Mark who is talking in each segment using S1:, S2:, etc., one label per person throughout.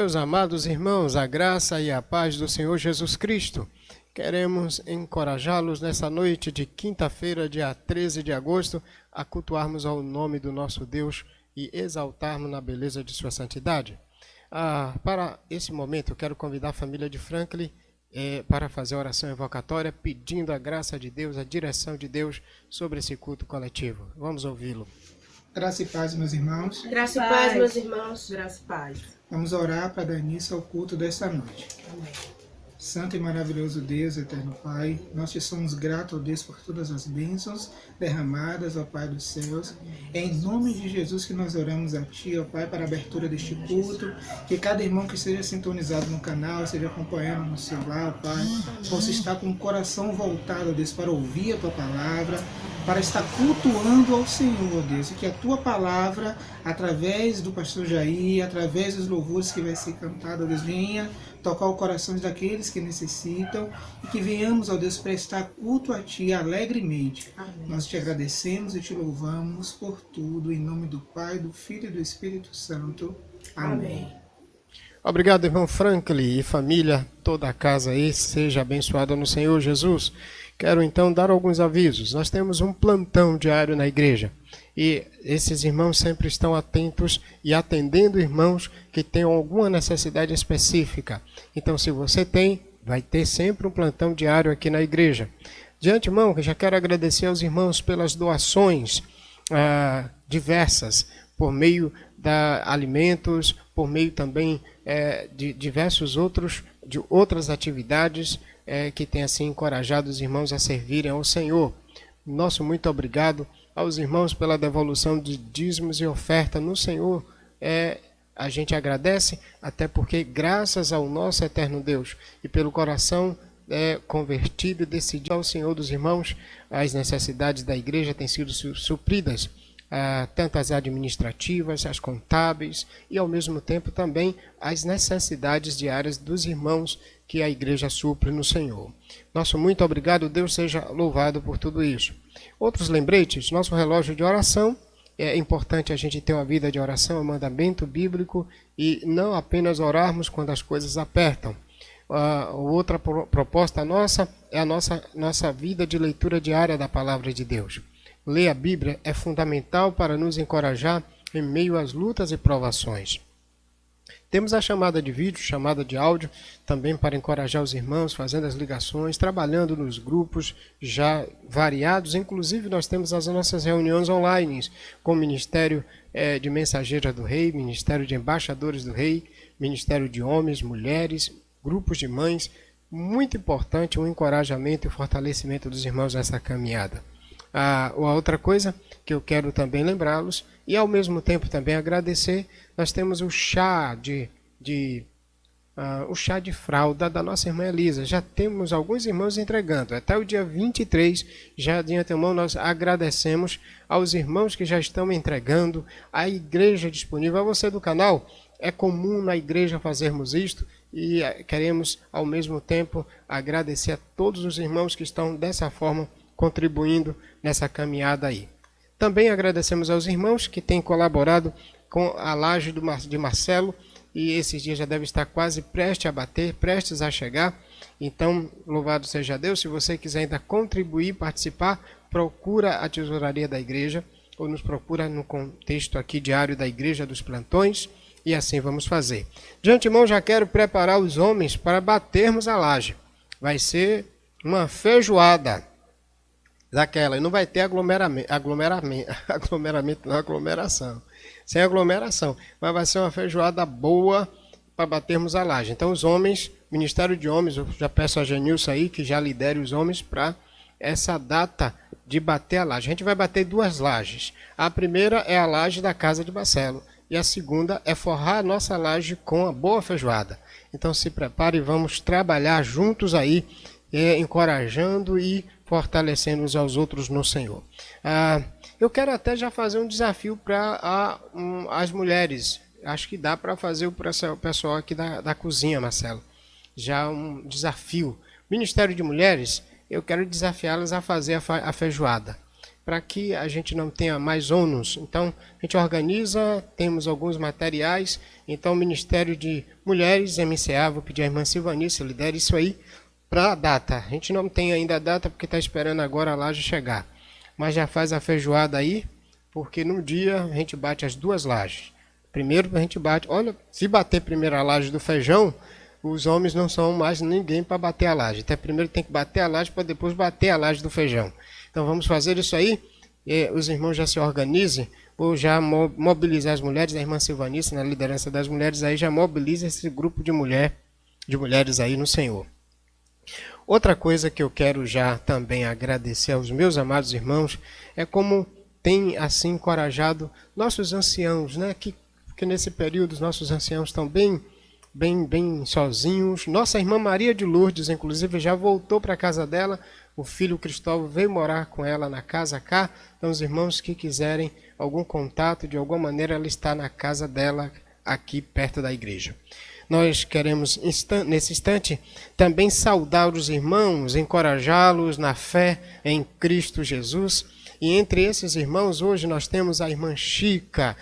S1: Meus amados irmãos, a graça e a paz do Senhor Jesus Cristo. Queremos encorajá-los nessa noite de quinta-feira, dia 13 de agosto, a cultuarmos ao nome do nosso Deus e exaltarmos na beleza de sua santidade. Para esse momento, eu quero convidar a família de Franklin para fazer a oração invocatória, pedindo a graça de Deus, a direção de Deus sobre esse culto coletivo. Vamos ouvi-lo.
S2: Graça e paz, meus irmãos.
S3: Graça e paz, meus irmãos.
S4: Graça e paz.
S2: Vamos orar para dar início ao culto desta noite.
S4: Amém.
S2: Santo e maravilhoso Deus, eterno Pai, nós te somos gratos, ó Deus, por todas as bênçãos derramadas, ó Pai dos céus. É em nome de Jesus que nós oramos a Ti, ó Pai, para a abertura deste culto. Que cada irmão que esteja sintonizado no canal, esteja acompanhando no celular, ó Pai, possa estar com o coração voltado, ó Deus, para ouvir a Tua palavra, para estar cultuando ao Senhor, ó Deus. E que a Tua palavra, através do pastor Jair, através dos louvores que vai ser cantado, ó Deus, venha tocar o coração daqueles que necessitam e que venhamos, ó Deus, prestar culto a Ti alegremente.
S4: Amém.
S2: Nós te agradecemos e te louvamos por tudo, em nome do Pai, do Filho e do Espírito Santo. Amém.
S1: Obrigado, irmão Franklin e família, toda a casa aí, seja abençoada no Senhor Jesus. Quero então dar alguns avisos. Nós temos um plantão diário na igreja e esses irmãos sempre estão atentos e atendendo irmãos que tenham alguma necessidade específica. Então, se você tem, vai ter sempre um plantão diário aqui na igreja. De antemão, já quero agradecer aos irmãos pelas doações diversas, por meio de alimentos, por meio também de diversos outras atividades que tem assim encorajado os irmãos a servirem ao Senhor. Nosso muito obrigado aos irmãos pela devolução de dízimos e oferta no Senhor. A gente agradece, até porque graças ao nosso eterno Deus e pelo coração convertido e decidido ao Senhor dos irmãos, as necessidades da igreja têm sido supridas, tanto as administrativas, as contábeis e ao mesmo tempo também as necessidades diárias dos irmãos que a igreja supre no Senhor. Nosso muito obrigado, Deus seja louvado por tudo isso. Outros lembretes, nosso relógio de oração, é importante a gente ter uma vida de oração, é um mandamento bíblico e não apenas orarmos quando as coisas apertam. Outra proposta nossa é a nossa vida de leitura diária da palavra de Deus. Ler a Bíblia é fundamental para nos encorajar em meio às lutas e provações. Temos a chamada de vídeo, chamada de áudio, também para encorajar os irmãos, fazendo as ligações, trabalhando nos grupos já variados. Inclusive, nós temos as nossas reuniões online com o Ministério de Mensageiras do Rei, Ministério de Embaixadores do Rei, Ministério de Homens, Mulheres, grupos de mães. Muito importante o encorajamento e o fortalecimento dos irmãos nessa caminhada. A outra coisa que eu quero também lembrá-los e ao mesmo tempo também agradecer, nós temos o chá o chá de fralda da nossa irmã Elisa. Já temos alguns irmãos entregando. Até o dia 23, já de antemão, nós agradecemos aos irmãos que já estão entregando, a igreja disponível. A você do canal, é comum na igreja fazermos isto e queremos ao mesmo tempo agradecer a todos os irmãos que estão dessa forma contribuindo nessa caminhada aí. Também agradecemos aos irmãos que têm colaborado com a laje de Marcelo, e esses dias já deve estar quase prestes a chegar. Então, louvado seja Deus. Se você quiser ainda contribuir, participar, procura a tesouraria da igreja, ou nos procura no contexto aqui diário da igreja dos plantões, e assim vamos fazer. De antemão, já quero preparar os homens para batermos a laje. Vai ser uma feijoada daquela, e não vai ter aglomeração, sem aglomeração, mas vai ser uma feijoada boa para batermos a laje. Então os homens, Ministério de Homens, eu já peço a Genilson aí que já lidere os homens para essa data de bater a laje. A gente vai bater duas lajes. A primeira é a laje da casa de Marcelo e a segunda é forrar a nossa laje com a boa feijoada. Então se prepare e vamos trabalhar juntos aí, encorajando e fortalecendo uns aos outros no Senhor. Eu quero até já fazer um desafio para as mulheres. Acho que dá para fazer para o pessoal aqui da cozinha, Marcelo. Já um desafio. Ministério de Mulheres, eu quero desafiá-las a fazer a feijoada. para que a gente não tenha mais ônus. Então, a gente organiza, temos alguns materiais. Então, o Ministério de Mulheres, MCA, vou pedir à irmã Silvanice, lidere isso aí para a data. A gente não tem ainda a data porque está esperando agora a laje chegar. Mas já faz a feijoada aí, porque no dia a gente bate as duas lajes. Primeiro a gente bate, olha, se bater primeiro a laje do feijão, os homens não são mais ninguém para bater a laje. Até primeiro tem que bater a laje para depois bater a laje do feijão. Então vamos fazer isso aí. Os irmãos já se organizem. Vou já mobilizar as mulheres, a irmã Silvanice, na liderança das mulheres, aí já mobiliza esse grupo de mulheres aí no Senhor. Outra coisa que eu quero já também agradecer aos meus amados irmãos é como tem assim encorajado nossos anciãos, né? Que nesse período os nossos anciãos estão bem sozinhos. Nossa irmã Maria de Lourdes, inclusive, já voltou para a casa dela. O filho Cristóvão veio morar com ela na casa cá. Então, os irmãos que quiserem algum contato, de alguma maneira, ela está na casa dela, aqui perto da igreja. Nós queremos, nesse instante, também saudar os irmãos, encorajá-los na fé em Cristo Jesus. E entre esses irmãos, hoje nós temos a irmã Chica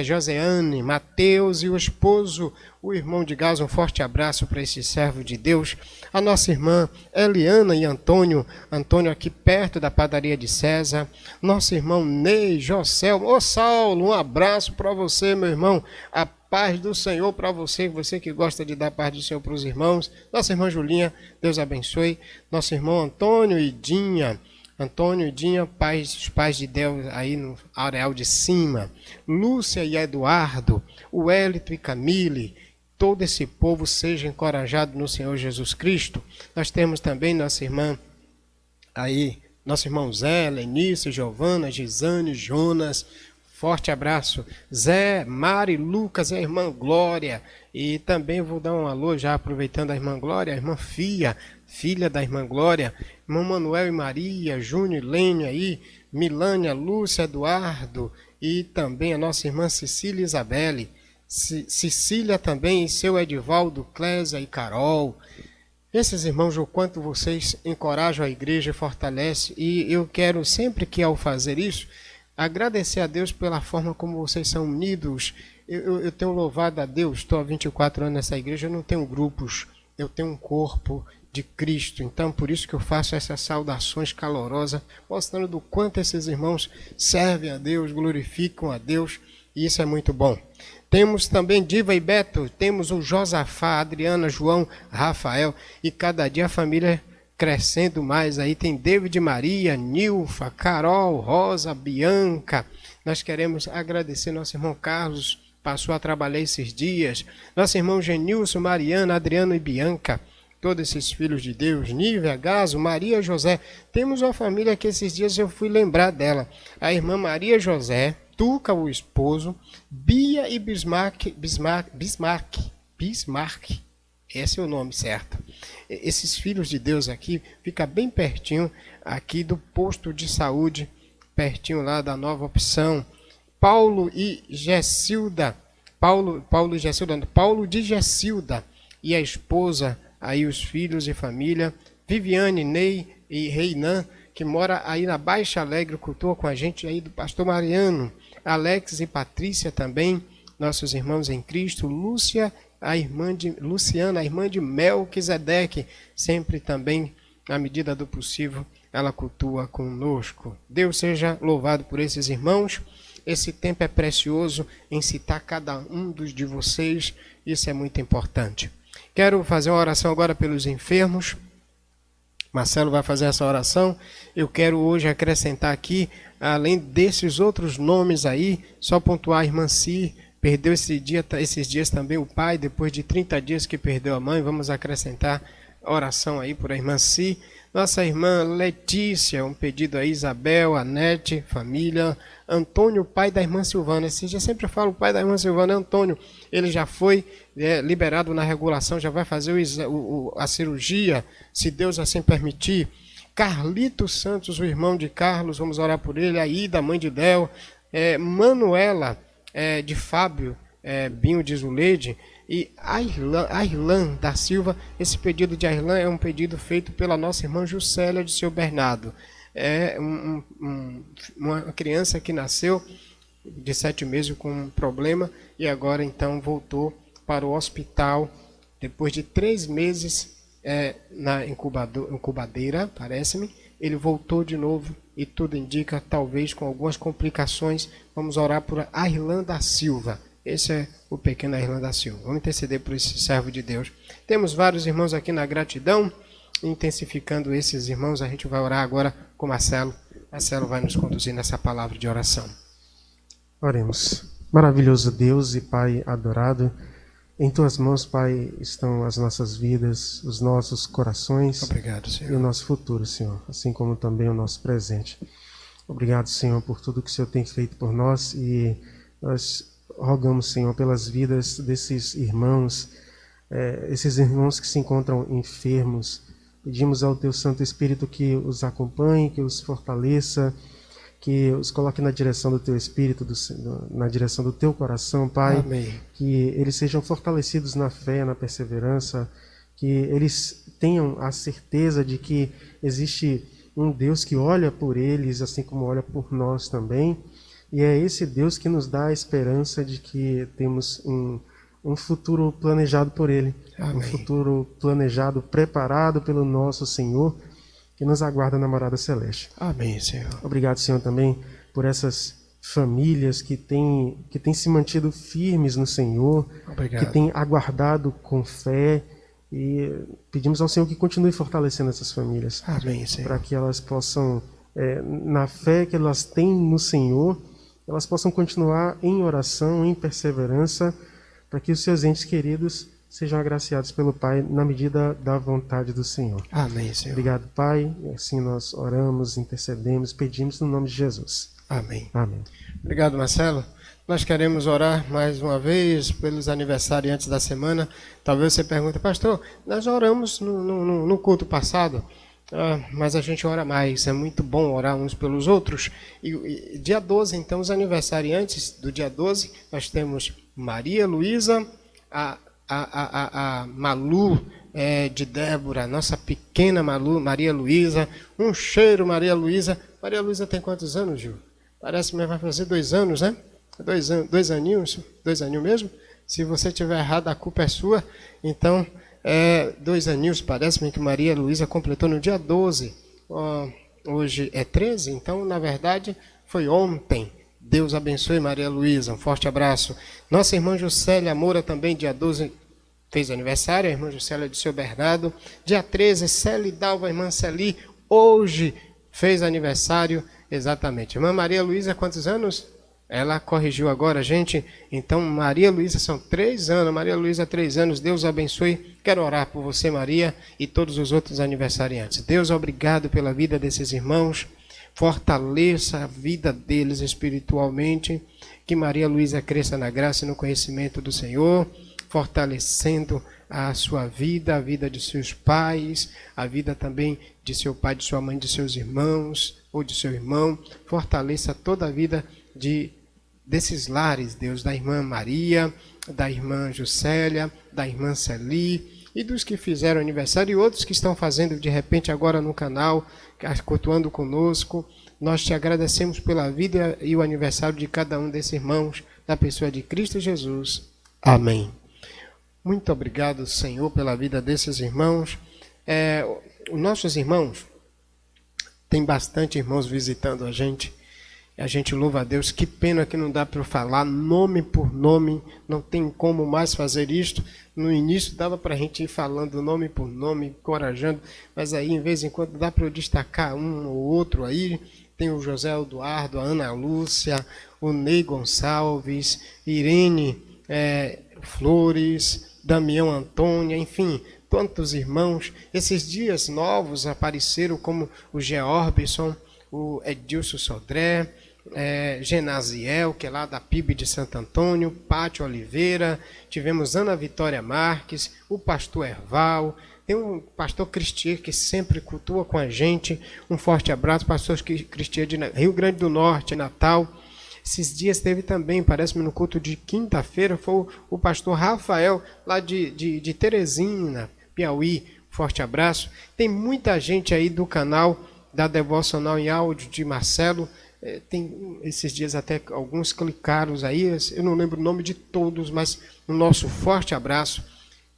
S1: Joseane, Mateus e o esposo, o irmão de Gás. Um forte abraço para esse servo de Deus. A nossa irmã Eliana e Antônio aqui perto da padaria de César. Nosso irmão Ney, Jocel. Ô Saulo, um abraço para você, meu irmão. A paz do Senhor para você que gosta de dar paz do Senhor para os irmãos. Nossa irmã Julinha, Deus abençoe. Nosso irmão Antônio e Dinha, os pais de Deus aí no areal de cima. Lúcia e Eduardo, o Wellington e Camille, todo esse povo seja encorajado no Senhor Jesus Cristo. Nós temos também nossa irmã aí, nosso irmão Zé, Lenice, Giovana, Gisane, Jonas. Forte abraço. Zé, Mari, Lucas e a irmã Glória. E também vou dar um alô, já aproveitando a irmã Glória, a irmã Fia, filha da irmã Glória, irmão Manuel e Maria, Júnior e Lênia aí, Milânia, Lúcia, Eduardo e também a nossa irmã Cecília Isabelle, Cecília também e seu Edivaldo, Clésia e Carol. Esses irmãos, o quanto vocês encorajam a igreja e fortalecem, e eu quero sempre que ao fazer isso, agradecer a Deus pela forma como vocês são unidos. Eu tenho louvado a Deus, estou há 24 anos nessa igreja, eu não tenho grupos, eu tenho um corpo de Cristo. Então, por isso que eu faço essas saudações calorosas, mostrando do quanto esses irmãos servem a Deus, glorificam a Deus, e isso é muito bom. Temos também Diva e Beto, temos o Josafá, Adriana, João, Rafael, e cada dia a família crescendo mais aí. Tem David, Maria, Nilfa, Carol, Rosa, Bianca. Nós queremos agradecer nosso irmão Carlos, passou a trabalhar esses dias. Nosso irmão Genilson, Mariana, Adriano e Bianca. Todos esses filhos de Deus, Nívia, Gaso, Maria José. Temos uma família que esses dias eu fui lembrar dela. A irmã Maria José, Tuca, o esposo, Bia e Bismarck. Esse é o nome certo. Esses filhos de Deus aqui, fica bem pertinho aqui do posto de saúde, pertinho lá da Nova Opção. Paulo de Gessilda e a esposa, aí os filhos e família, Viviane, Ney e Reinan, que mora aí na Baixa Alegre, cultua com a gente aí do pastor Mariano, Alex e Patrícia também, nossos irmãos em Cristo, Luciana, a irmã de Melquisedeque, sempre também, na medida do possível, ela cultua conosco. Deus seja louvado por esses irmãos. Esse tempo é precioso em citar cada um de vocês, isso é muito importante. Quero fazer uma oração agora pelos enfermos. Marcelo vai fazer essa oração. Eu quero hoje acrescentar aqui, além desses outros nomes aí, só pontuar a irmã Si, perdeu esses dias também o pai, depois de 30 dias que perdeu a mãe. Vamos acrescentar a oração aí por a irmã Si. Nossa irmã Letícia, um pedido aí, Isabel, Anete, família. Antônio, pai da irmã Silvana. Esse dia sempre falo o pai da irmã Silvana, Antônio. Ele já foi liberado na regulação, já vai fazer a cirurgia, se Deus assim permitir. Carlito Santos, o irmão de Carlos, vamos orar por ele. A Ida, mãe de Del. Manuela, de Fábio, Binho de Zuleide. E Airlan da Silva. Esse pedido de Airlan é um pedido feito pela nossa irmã Juscelia de Seu Bernardo. uma criança que nasceu de 7 meses com um problema e agora então voltou para o hospital depois de 3 meses na incubadeira, parece-me. Ele voltou de novo e tudo indica, talvez com algumas complicações. Vamos orar por Arlan da Silva. Esse é o pequeno Arlan da Silva. Vamos interceder por esse servo de Deus. Temos vários irmãos aqui na gratidão. Intensificando esses irmãos, a gente vai orar agora com Marcelo. Marcelo vai nos conduzir nessa palavra de oração.
S4: Oremos. Maravilhoso Deus e Pai adorado, em Tuas mãos, Pai, estão as nossas vidas, os nossos corações.
S1: Obrigado, Senhor.
S4: E o nosso futuro, Senhor, assim como também o nosso presente. Obrigado, Senhor, por tudo que o Senhor tem feito por nós e nós rogamos, Senhor, pelas vidas desses irmãos que se encontram enfermos. Pedimos ao Teu Santo Espírito que os acompanhe, que os fortaleça, que os coloque na direção do Teu Espírito, na direção do Teu coração, Pai.
S1: Amém.
S4: Que eles sejam fortalecidos na fé, na perseverança, que eles tenham a certeza de que existe um Deus que olha por eles, assim como olha por nós também. E é esse Deus que nos dá a esperança de que temos um futuro planejado por Ele. Amém. Um futuro planejado, preparado pelo nosso Senhor, que nos aguarda na morada celeste.
S1: Amém, Senhor.
S4: Obrigado, Senhor, também por essas famílias que têm se mantido firmes no Senhor,
S1: Obrigado.
S4: Que têm aguardado com fé, e pedimos ao Senhor que continue fortalecendo essas famílias.
S1: Amém, Senhor.
S4: Para que elas possam, na fé que elas têm no Senhor, elas possam continuar em oração, em perseverança, para que os seus entes queridos sejam agraciados pelo Pai na medida da vontade do Senhor.
S1: Amém, Senhor.
S4: Obrigado, Pai. E assim nós oramos, intercedemos, pedimos no nome de Jesus.
S1: Amém.
S4: Amém.
S1: Obrigado, Marcelo. Nós queremos orar mais uma vez pelos aniversariantes da semana. Talvez você pergunte, pastor, nós oramos no culto passado, mas a gente ora mais. É muito bom orar uns pelos outros. E dia 12, então, os aniversariantes do dia 12, nós temos Maria Luísa, a Malu de Débora, nossa pequena Malu, Maria Luísa. Um cheiro, Maria Luísa. Maria Luísa tem quantos anos, Gil? Parece que vai fazer 2 anos, né? 2 aninhos? 2 aninhos mesmo? Se você tiver errado, a culpa é sua. Então, 2 aninhos, parece-me que Maria Luísa completou no dia 12. Hoje é 13, então, na verdade, foi ontem. Deus abençoe Maria Luísa, um forte abraço. Nossa irmã Juscelia Moura também, dia 12, fez aniversário, a irmã Juscelia de Seu Bernardo. Dia 13, Celi Dalva, irmã Celi, hoje fez aniversário, exatamente. Irmã Maria Luísa, quantos anos? Ela corrigiu agora, gente. Então, Maria Luísa, são 3 anos. Maria Luísa, 3 anos. Deus abençoe. Quero orar por você, Maria, e todos os outros aniversariantes. Deus, obrigado pela vida desses irmãos. Fortaleça a vida deles espiritualmente. Que Maria Luísa cresça na graça e no conhecimento do Senhor, fortalecendo a sua vida, a vida de seus pais, a vida também de seu pai, de sua mãe, de seus irmãos ou de seu irmão. Fortaleça toda a vida desses lares, Deus, da irmã Maria, da irmã Juscelia, da irmã Celi e dos que fizeram aniversário e outros que estão fazendo de repente agora no canal, cultuando conosco. Nós te agradecemos pela vida e o aniversário de cada um desses irmãos, da pessoa de Cristo Jesus. Amém. Muito obrigado, Senhor, pela vida desses irmãos. Os nossos irmãos, tem bastante irmãos visitando a gente. A gente louva a Deus. Que pena que não dá para eu falar nome por nome. Não tem como mais fazer isto. No início dava para a gente ir falando nome por nome, encorajando. Mas aí, em vez em quando, dá para eu destacar um ou outro aí. Tem o José Eduardo, a Ana Lúcia, o Ney Gonçalves, Irene Flores, Damião Antônia, enfim, tantos irmãos. Esses dias novos apareceram como o Georbison, o Edilson Sodré, Genaziel, que é lá da PIB de Santo Antônio, Pátio Oliveira, tivemos Ana Vitória Marques, o pastor Erval, tem um pastor Cristier que sempre cultua com a gente. Um forte abraço, pastor Cristier de Rio Grande do Norte, Natal. Esses dias teve também, parece-me no culto de quinta-feira, foi o pastor Rafael, lá de Teresina, Piauí. Forte abraço. Tem muita gente aí do canal da devocional em áudio de Marcelo. Tem esses dias até alguns clicaram aí, eu não lembro o nome de todos, mas o nosso forte abraço.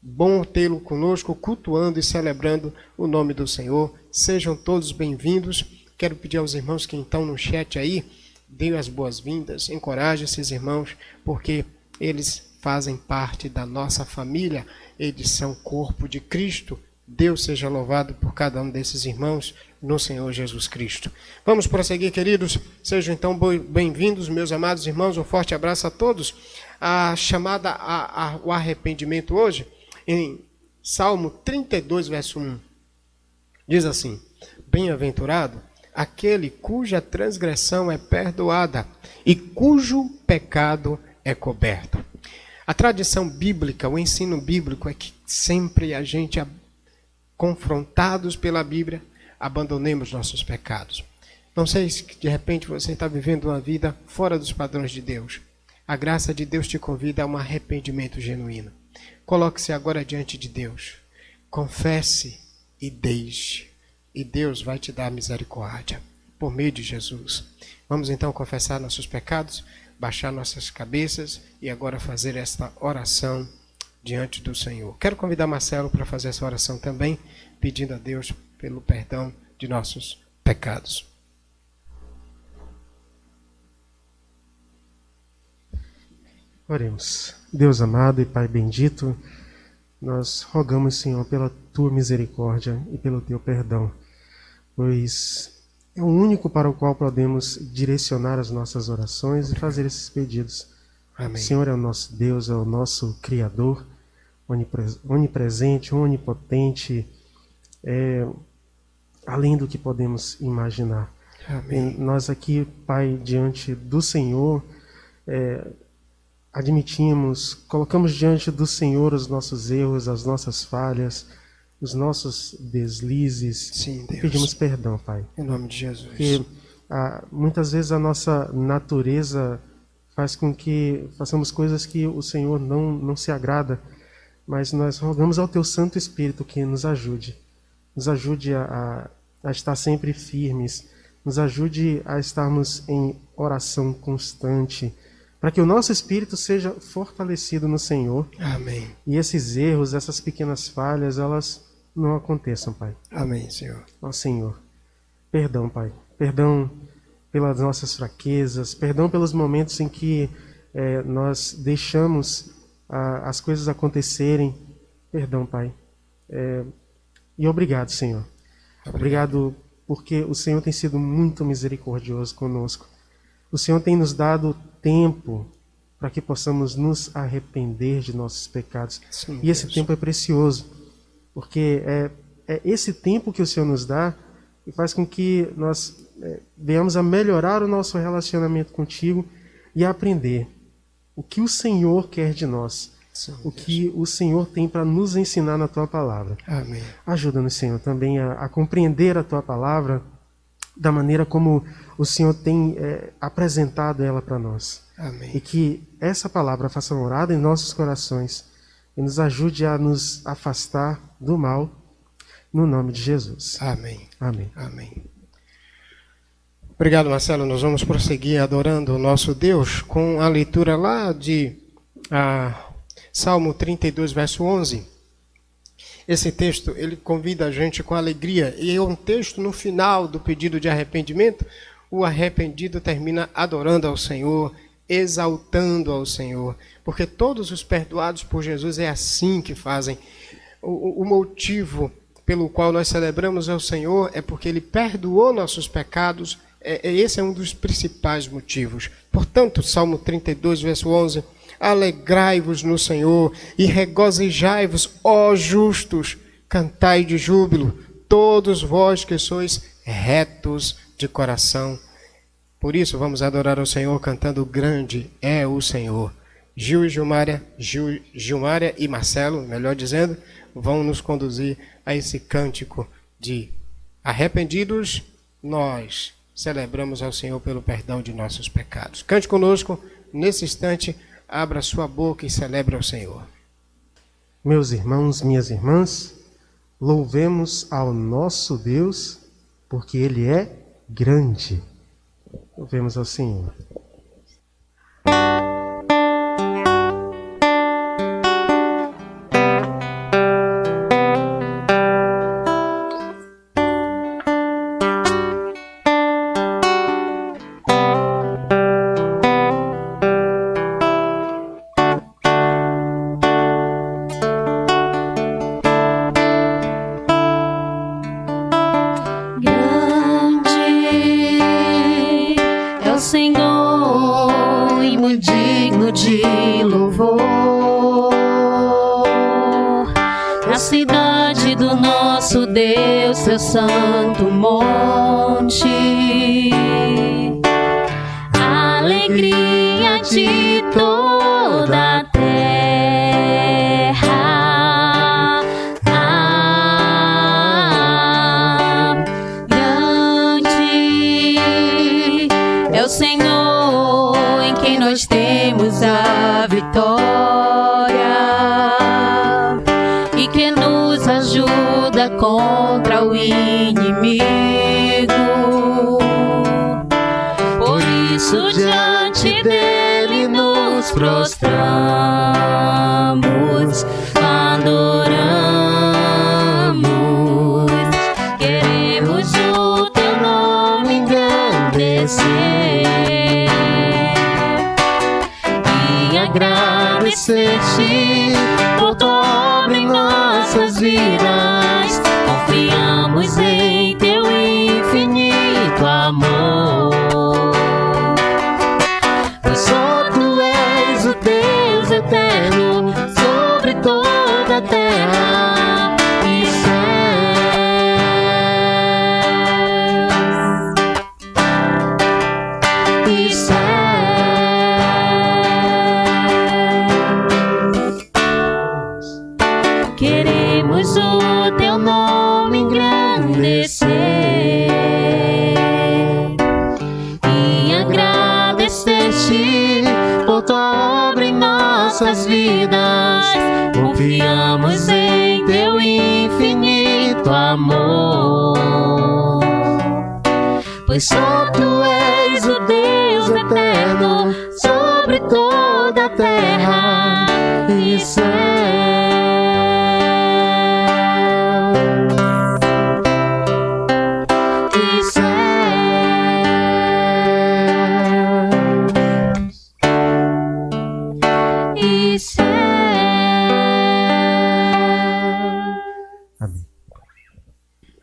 S1: Bom tê-lo conosco, cultuando e celebrando o nome do Senhor. Sejam todos bem-vindos. Quero pedir aos irmãos que estão no chat aí, deem as boas-vindas, encorajem esses irmãos, porque eles fazem parte da nossa família, eles são o corpo de Cristo. Deus seja louvado por cada um desses irmãos no Senhor Jesus Cristo. Vamos prosseguir, queridos. Sejam então bem-vindos, meus amados irmãos. Um forte abraço a todos. A chamada ao arrependimento hoje, em Salmo 32, verso 1, diz assim: Bem-aventurado aquele cuja transgressão é perdoada e cujo pecado é coberto. A tradição bíblica, o ensino bíblico é que sempre a gente, confrontados pela Bíblia, abandonemos nossos pecados. Não sei se de repente você está vivendo uma vida fora dos padrões de Deus. A graça de Deus te convida a um arrependimento genuíno. Coloque-se agora diante de Deus. Confesse e deixe. E Deus vai te dar misericórdia por meio de Jesus. Vamos então confessar nossos pecados, baixar nossas cabeças e agora fazer esta oração diante do Senhor. Quero convidar Marcelo para fazer essa oração também, pedindo a Deus pelo perdão de nossos pecados.
S4: Oremos. Deus amado e Pai bendito, nós rogamos, Senhor, pela Tua misericórdia e pelo Teu perdão, pois é o único para o qual podemos direcionar as nossas orações e fazer esses pedidos.
S1: Amém.
S4: O Senhor é o nosso Deus, é o nosso Criador, onipresente, onipotente, além do que podemos imaginar.
S1: Amém.
S4: Nós aqui, Pai, diante do Senhor, admitimos, colocamos diante do Senhor os nossos erros, as nossas falhas, os nossos deslizes.
S1: Sim, Deus.
S4: Pedimos perdão, Pai.
S1: Em nome de Jesus.
S4: Porque muitas vezes a nossa natureza faz com que façamos coisas que o Senhor não se agrada, mas nós rogamos ao Teu Santo Espírito que nos ajude a estar sempre firmes, nos ajude a estarmos em oração constante, para que o nosso espírito seja fortalecido no Senhor.
S1: Amém.
S4: E esses erros, essas pequenas falhas, elas não aconteçam, Pai.
S1: Amém, Senhor.
S4: Ó Senhor, perdão, Pai. Perdão pelas nossas fraquezas, perdão pelos momentos em que nós deixamos as coisas acontecerem. Perdão, Pai. E obrigado, Senhor. Obrigado porque o Senhor tem sido muito misericordioso conosco. O Senhor tem nos dado tempo para que possamos nos arrepender de nossos pecados.
S1: Sim,
S4: e esse
S1: Deus.
S4: tempo é precioso, porque é esse tempo que o Senhor nos dá e faz com que nós venhamos a melhorar o nosso relacionamento contigo e a aprender o que o Senhor quer de nós,
S1: Sim,
S4: o
S1: Deus.
S4: que o Senhor tem para nos ensinar na Tua Palavra.
S1: Amém.
S4: Ajuda-nos, Senhor, também a compreender a Tua Palavra da maneira como o Senhor tem apresentado ela para nós.
S1: Amém.
S4: E que essa palavra faça morada em nossos corações e nos ajude a nos afastar do mal, no nome de Jesus.
S1: Amém.
S4: Amém.
S1: Amém. Obrigado, Marcelo. Nós vamos prosseguir adorando o nosso Deus com a leitura lá de Salmo 32, verso 11. Esse texto, ele convida a gente com alegria. E é um texto no final do pedido de arrependimento. O arrependido termina adorando ao Senhor, exaltando ao Senhor. Porque todos os perdoados por Jesus é assim que fazem. O motivo pelo qual nós celebramos ao Senhor é porque Ele perdoou nossos pecados. Esse é um dos principais motivos. Portanto, Salmo 32, verso 11... Alegrai-vos no Senhor e regozijai-vos, ó justos, cantai de júbilo, todos vós que sois retos de coração. Por isso, vamos adorar ao Senhor cantando grande é o Senhor. Gilmária e Marcelo, melhor dizendo, vão nos conduzir a esse cântico de arrependidos, nós celebramos ao Senhor pelo perdão de nossos pecados. Cante conosco nesse instante. Abra sua boca e celebre ao Senhor.
S4: Meus irmãos, minhas irmãs, louvemos ao nosso Deus, porque Ele é grande. Vemos assim.
S5: Seu santo monte, alegria de toda a terra. Grande é o Senhor em quem nós temos a vitória e que nos ajuda contra o inimigo. Por isso diante dele nos prostramos, adoramos, queremos o teu nome engrandecer e agradecer-te por tua obra em nossas vidas. Confiamos em teu infinito amor, pois só tu és o Deus eterno sobre toda a terra e céus. Queremos o teu nome engrandecer e agradecer-te por tua obra em nossas vidas. Confiamos em teu infinito amor, pois só tu és o Deus eterno sobre toda a terra e céu.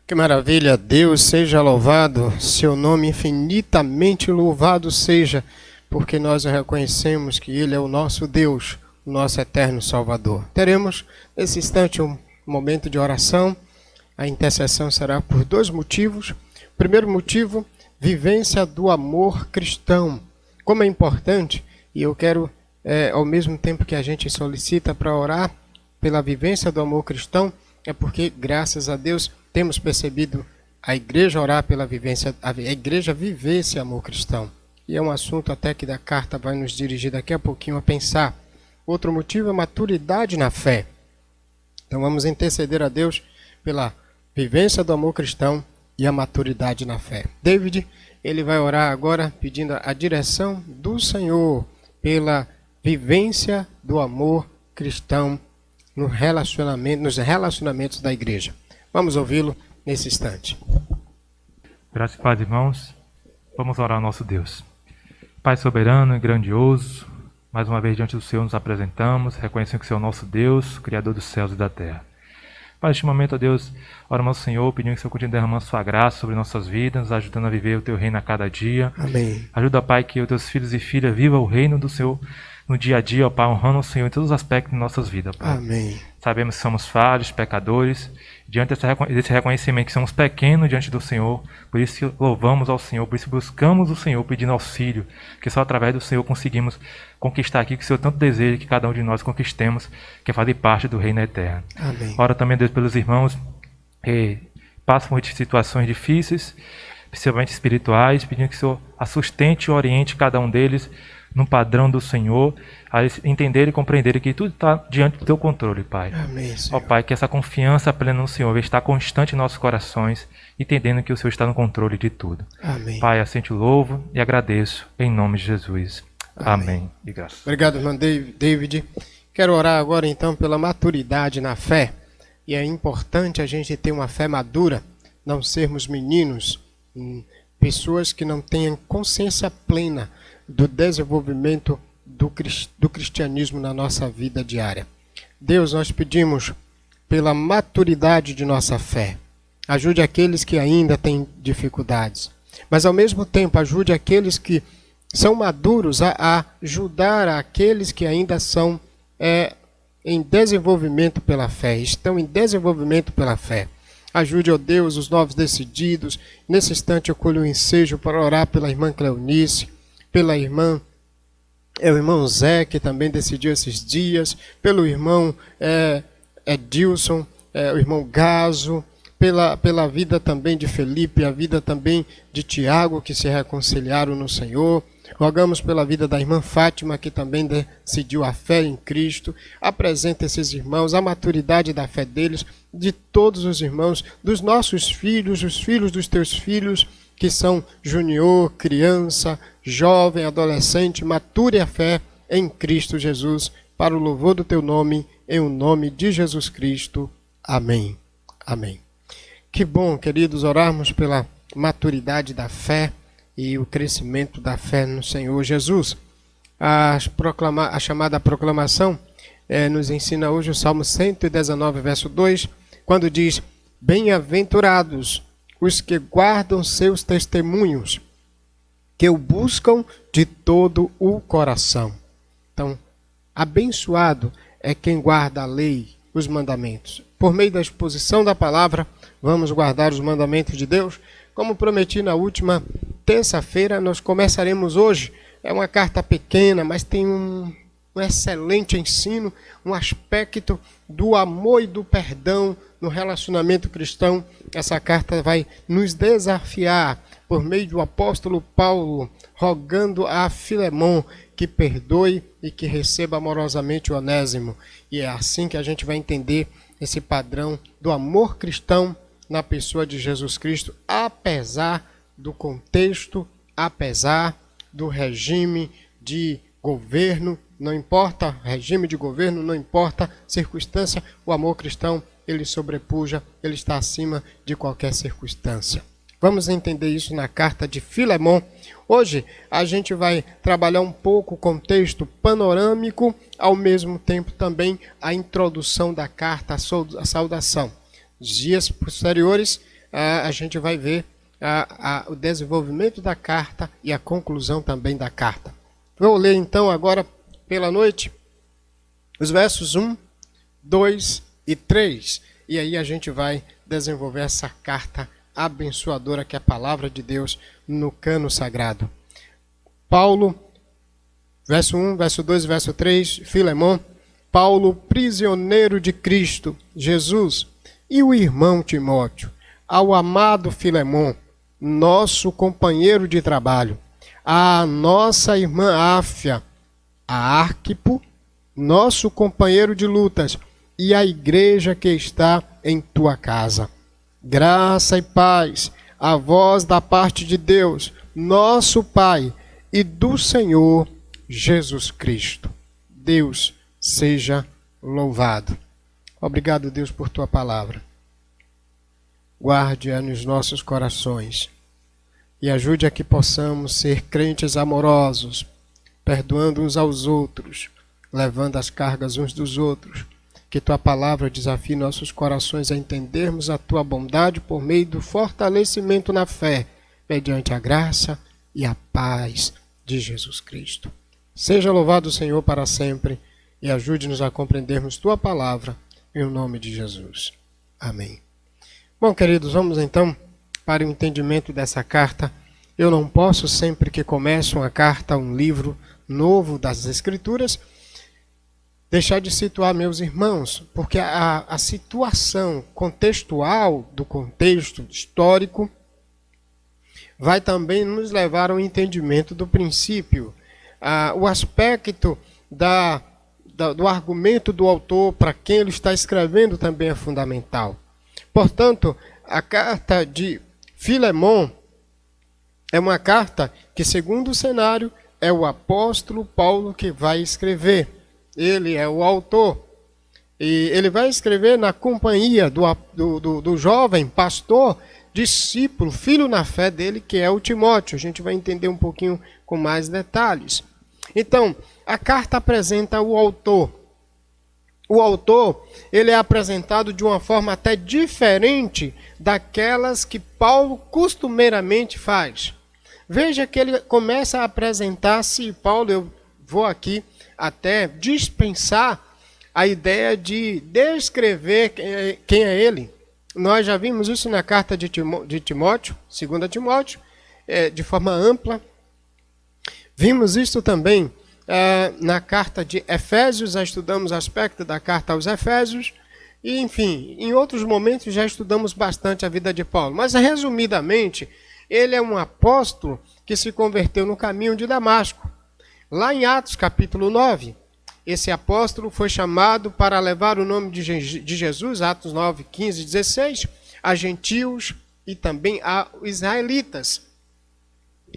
S1: Que maravilha, Deus seja louvado, seu nome infinitamente louvado seja, porque nós reconhecemos que Ele é o nosso Deus, o nosso eterno Salvador. Teremos nesse instante um momento de oração. A intercessão será por dois motivos. Primeiro motivo, vivência do amor cristão. Como é importante, e eu quero, ao mesmo tempo que a gente solicita para orar pela vivência do amor cristão, é porque, graças a Deus, temos percebido a igreja orar pela vivência, a igreja viver esse amor cristão. E é um assunto até que da carta vai nos dirigir daqui a pouquinho a pensar. Outro motivo é maturidade na fé. Então vamos interceder a Deus pela vivência do amor cristão e a maturidade na fé. David, ele vai orar agora pedindo a direção do Senhor pela vivência do amor cristão nos relacionamentos da igreja. Vamos ouvi-lo nesse instante.
S6: Graças e paz, irmãos. Vamos orar ao nosso Deus. Pai soberano e grandioso, mais uma vez diante do Senhor nos apresentamos, reconhecendo que o Senhor é o nosso Deus, Criador dos céus e da terra. Pai, neste momento, ó Deus, oramos ao Senhor, pedindo que o Senhor continue derramando sua graça sobre nossas vidas, nos ajudando a viver o teu reino a cada dia.
S1: Amém.
S6: Ajuda, Pai, que os teus filhos e filhas vivam o reino do Senhor no dia a dia, ó Pai, honrando o Senhor em todos os aspectos de nossas vidas, Pai.
S1: Amém.
S6: Sabemos que somos falhos, pecadores, diante desse reconhecimento que somos pequenos diante do Senhor, por isso que louvamos ao Senhor, por isso buscamos o Senhor pedindo auxílio, que só através do Senhor conseguimos conquistar aquilo que o Senhor tanto deseja que cada um de nós conquistemos, que é fazer parte do reino eterno.
S1: Amém.
S6: Ora também, Deus, pelos irmãos que passam por situações difíceis, principalmente espirituais, pedindo que o Senhor a sustente e oriente cada um deles no padrão do Senhor, a entender e compreender que tudo está diante do teu controle, Pai.
S1: Amém,
S6: Ó
S1: Senhor.
S6: Pai, que essa confiança plena no Senhor está constante em nossos corações, entendendo que o Senhor está no controle de tudo.
S1: Amém.
S6: Pai, assim te louvo e agradeço, em nome de Jesus. Amém. E graças.
S1: Obrigado, irmão David. Quero orar agora então pela maturidade na fé. E é importante a gente ter uma fé madura, não sermos meninos, pessoas que não tenham consciência plena do desenvolvimento do cristianismo na nossa vida diária. Deus, nós pedimos pela maturidade de nossa fé. Ajude aqueles que ainda têm dificuldades, mas ao mesmo tempo ajude aqueles que são maduros a ajudar aqueles que ainda são em desenvolvimento pela fé, estão em desenvolvimento pela fé. Ajude, ó Deus, os novos decididos. Nesse instante eu colho o ensejo para orar pela irmã Cleonice, pela irmã, o irmão Zé, que também decidiu esses dias, pelo irmão Edilson, o irmão Gaso, pela vida também de Felipe, a vida também de Tiago, que se reconciliaram no Senhor. Rogamos pela vida da irmã Fátima, que também decidiu a fé em Cristo. Apresenta esses irmãos, a maturidade da fé deles, de todos os irmãos, dos nossos filhos, os filhos dos teus filhos, que são junior, criança, jovem, adolescente. Mature a fé em Cristo Jesus, para o louvor do teu nome, em o nome de Jesus Cristo. Amém. Amém. Que bom, queridos, orarmos pela maturidade da fé e o crescimento da fé no Senhor Jesus. A chamada proclamação nos ensina hoje o Salmo 119, verso 2, quando diz: bem-aventurados os que guardam seus testemunhos, que o buscam de todo o coração. Então, abençoado é quem guarda a lei, os mandamentos. Por meio da exposição da palavra, vamos guardar os mandamentos de Deus. Como prometi na última terça-feira, nós começaremos hoje. É uma carta pequena, mas tem um excelente ensino, um aspecto do amor e do perdão no relacionamento cristão. Essa carta vai nos desafiar, por meio do apóstolo Paulo, rogando a Filemon que perdoe e que receba amorosamente o Onésimo. E é assim que a gente vai entender esse padrão do amor cristão na pessoa de Jesus Cristo, apesar do contexto, apesar do regime de governo, não importa regime de governo, não importa circunstância, o amor cristão, ele sobrepuja, ele está acima de qualquer circunstância. Vamos entender isso na carta de Filemon. Hoje a gente vai trabalhar um pouco o contexto panorâmico, ao mesmo tempo também a introdução da carta, a saudação. Nos dias posteriores a gente vai ver o desenvolvimento da carta e a conclusão também da carta. Vou ler então agora pela noite os versos 1, 2 e 3. E aí a gente vai desenvolver essa carta abençoadora que é a palavra de Deus no cano sagrado. Paulo, verso 1, verso 2 e verso 3, Filemon, Paulo, prisioneiro de Cristo Jesus, e o irmão Timóteo, ao amado Filemon, nosso companheiro de trabalho, a nossa irmã Áfia, a Arquipo, nosso companheiro de lutas, e a igreja que está em tua casa. Graça e paz a vós da parte de Deus, nosso Pai, e do Senhor Jesus Cristo. Deus seja louvado. Obrigado, Deus, por tua palavra. Guarde-a nos nossos corações e ajude a que possamos ser crentes amorosos, perdoando uns aos outros, levando as cargas uns dos outros. Que tua palavra desafie nossos corações a entendermos a tua bondade por meio do fortalecimento na fé, mediante a graça e a paz de Jesus Cristo. Seja louvado o Senhor para sempre e ajude-nos a compreendermos tua palavra, em nome de Jesus. Amém. Bom, queridos, vamos então para o entendimento dessa carta. Eu não posso, sempre que começo uma carta, um livro novo das Escrituras, deixar de situar meus irmãos, porque a situação contextual do contexto histórico vai também nos levar ao entendimento do princípio. o aspecto do argumento do autor para quem ele está escrevendo também é fundamental. Portanto, a carta de Filemon é uma carta que, segundo o cenário, é o apóstolo Paulo que vai escrever. Ele é o autor. E ele vai escrever na companhia do jovem pastor, discípulo, filho na fé dele, que é o Timóteo. A gente vai entender um pouquinho com mais detalhes. Então, a carta apresenta o autor. O autor, ele é apresentado de uma forma até diferente daquelas que Paulo costumeiramente faz. Veja que ele começa a apresentar-se, Paulo, eu vou aqui até dispensar a ideia de descrever quem é ele. Nós já vimos isso na carta de Timóteo, 2 Timóteo, de forma ampla. Vimos isso também na carta de Efésios, já estudamos o aspecto da carta aos Efésios. E, enfim, em outros momentos já estudamos bastante a vida de Paulo. Mas, resumidamente, ele é um apóstolo que se converteu no caminho de Damasco. Lá em Atos, capítulo 9, esse apóstolo foi chamado para levar o nome de Jesus, Atos 9, 15 e 16, a gentios e também a israelitas.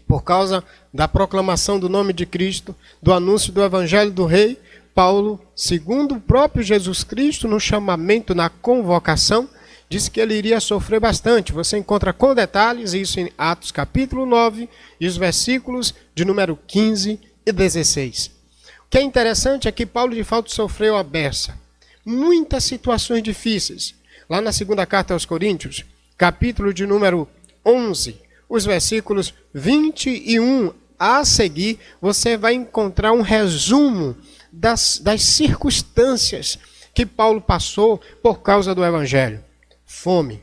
S1: Por causa da proclamação do nome de Cristo, do anúncio do evangelho do rei, Paulo, segundo o próprio Jesus Cristo, no chamamento, na convocação, disse que ele iria sofrer bastante. Você encontra com detalhes isso em Atos capítulo 9 e os versículos de número 15 e 16. O que é interessante é que Paulo de fato sofreu a beça. Muitas situações difíceis. Lá na segunda carta aos Coríntios, capítulo de número 11, os versículos 21 a seguir, você vai encontrar um resumo das circunstâncias que Paulo passou por causa do evangelho. Fome,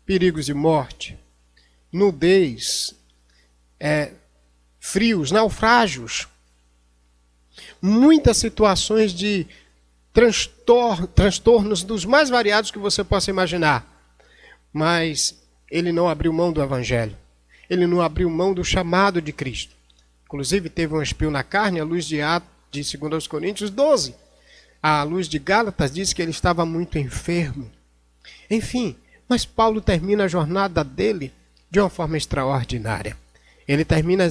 S1: perigos de morte, nudez, frios, naufrágios, muitas situações de transtornos dos mais variados que você possa imaginar. Mas ele não abriu mão do evangelho. Ele não abriu mão do chamado de Cristo. Inclusive teve um espinho na carne, à luz de 2 Coríntios 12. A luz de Gálatas diz que ele estava muito enfermo. Enfim, mas Paulo termina a jornada dele de uma forma extraordinária. Ele termina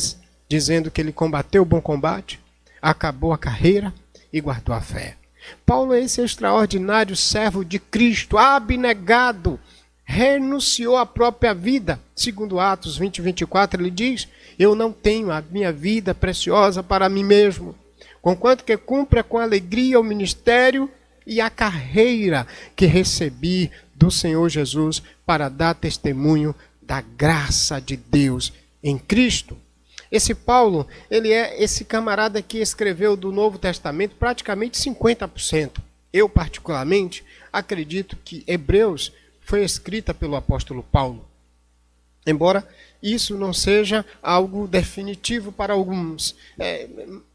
S1: dizendo que ele combateu o bom combate, acabou a carreira e guardou a fé. Paulo é esse extraordinário servo de Cristo, abnegado, renunciou à própria vida. Segundo Atos 20, 24, ele diz: eu não tenho a minha vida preciosa para mim mesmo, conquanto que cumpra com alegria o ministério e a carreira que recebi do Senhor Jesus para dar testemunho da graça de Deus em Cristo. Esse Paulo, ele é esse camarada que escreveu do Novo Testamento praticamente 50%. Eu, particularmente, acredito que Hebreus foi escrita pelo apóstolo Paulo. Embora isso não seja algo definitivo para alguns.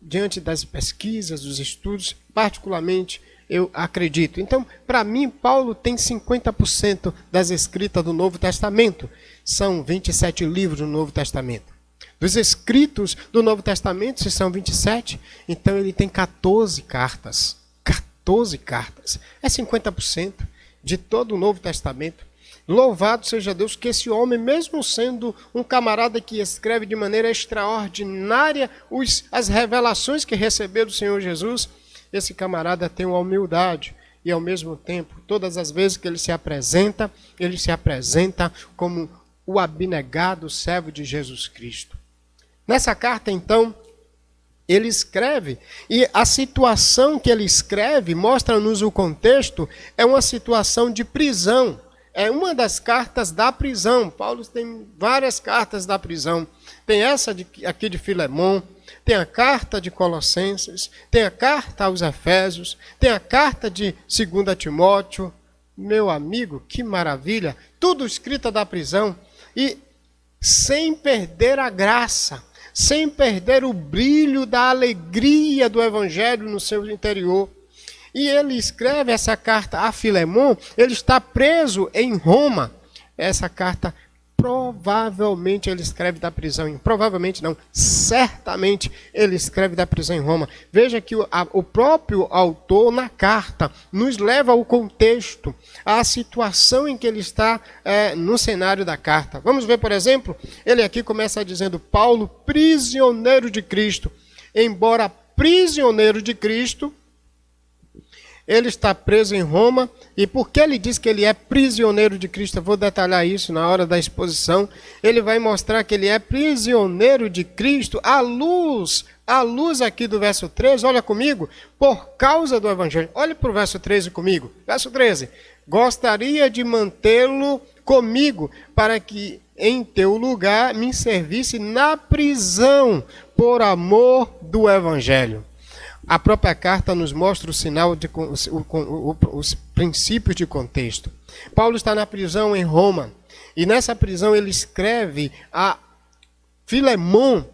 S1: Diante das pesquisas, dos estudos, particularmente, eu acredito. Então, para mim, Paulo tem 50% das escritas do Novo Testamento. São 27 livros do Novo Testamento. Dos escritos do Novo Testamento, se são 27, então ele tem 14 cartas. 14 cartas. É 50% de todo o Novo Testamento. Louvado seja Deus que esse homem, mesmo sendo um camarada que escreve de maneira extraordinária as revelações que recebeu do Senhor Jesus, esse camarada tem uma humildade e, ao mesmo tempo, todas as vezes que ele se apresenta como o abnegado servo de Jesus Cristo. Nessa carta, então, ele escreve, e a situação que ele escreve, mostra-nos o contexto, é uma situação de prisão. É uma das cartas da prisão. Paulo tem várias cartas da prisão. Tem essa aqui de Filemon, tem a carta de Colossenses, tem a carta aos Efésios, tem a carta de 2 Timóteo. Meu amigo, que maravilha! Tudo escrito da prisão. E sem perder a graça, sem perder o brilho da alegria do evangelho no seu interior. E ele escreve essa carta a Filemon, ele está preso em Roma. Essa carta provavelmente ele escreve da prisão em... Provavelmente não, certamente ele escreve da prisão em Roma. Veja que o próprio autor, na carta, nos leva ao contexto, à situação em que ele está no cenário da carta. Vamos ver, por exemplo, ele aqui começa dizendo: Paulo, prisioneiro de Cristo. Embora prisioneiro de Cristo, ele está preso em Roma. E por que ele diz que ele é prisioneiro de Cristo? Eu vou detalhar isso na hora da exposição. Ele vai mostrar que ele é prisioneiro de Cristo à luz aqui do verso 13. Olha comigo, por causa do Evangelho. Olhe para o verso 13 comigo. Verso 13. Gostaria de mantê-lo comigo, para que em teu lugar me servisse na prisão, por amor do Evangelho. A própria carta nos mostra o sinal os princípios de contexto. Paulo está na prisão em Roma, e nessa prisão ele escreve a Filemon,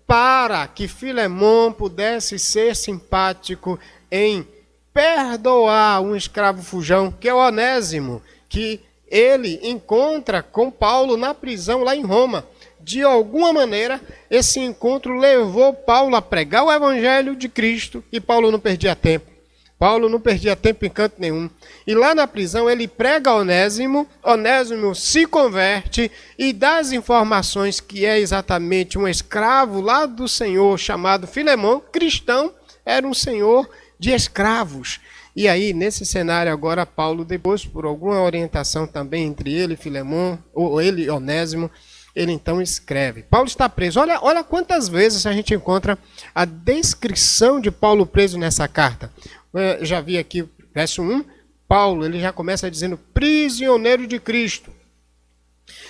S1: para que Filemon pudesse ser simpático em perdoar um escravo fujão, que é o Onésimo, que ele encontra com Paulo na prisão lá em Roma. De alguma maneira, esse encontro levou Paulo a pregar o Evangelho de Cristo, e Paulo não perdia tempo. Paulo não perdia tempo em canto nenhum. E lá na prisão ele prega a Onésimo, Onésimo se converte e dá as informações que é exatamente um escravo lá do Senhor chamado Filemon, cristão, era um senhor de escravos. E aí, nesse cenário agora, Paulo, depois, por alguma orientação também entre ele e Filemon, ou ele e Onésimo, ele então escreve. Paulo está preso. Olha quantas vezes a gente encontra a descrição de Paulo preso nessa carta. Eu já vi aqui, verso 1, Paulo, ele já começa dizendo prisioneiro de Cristo.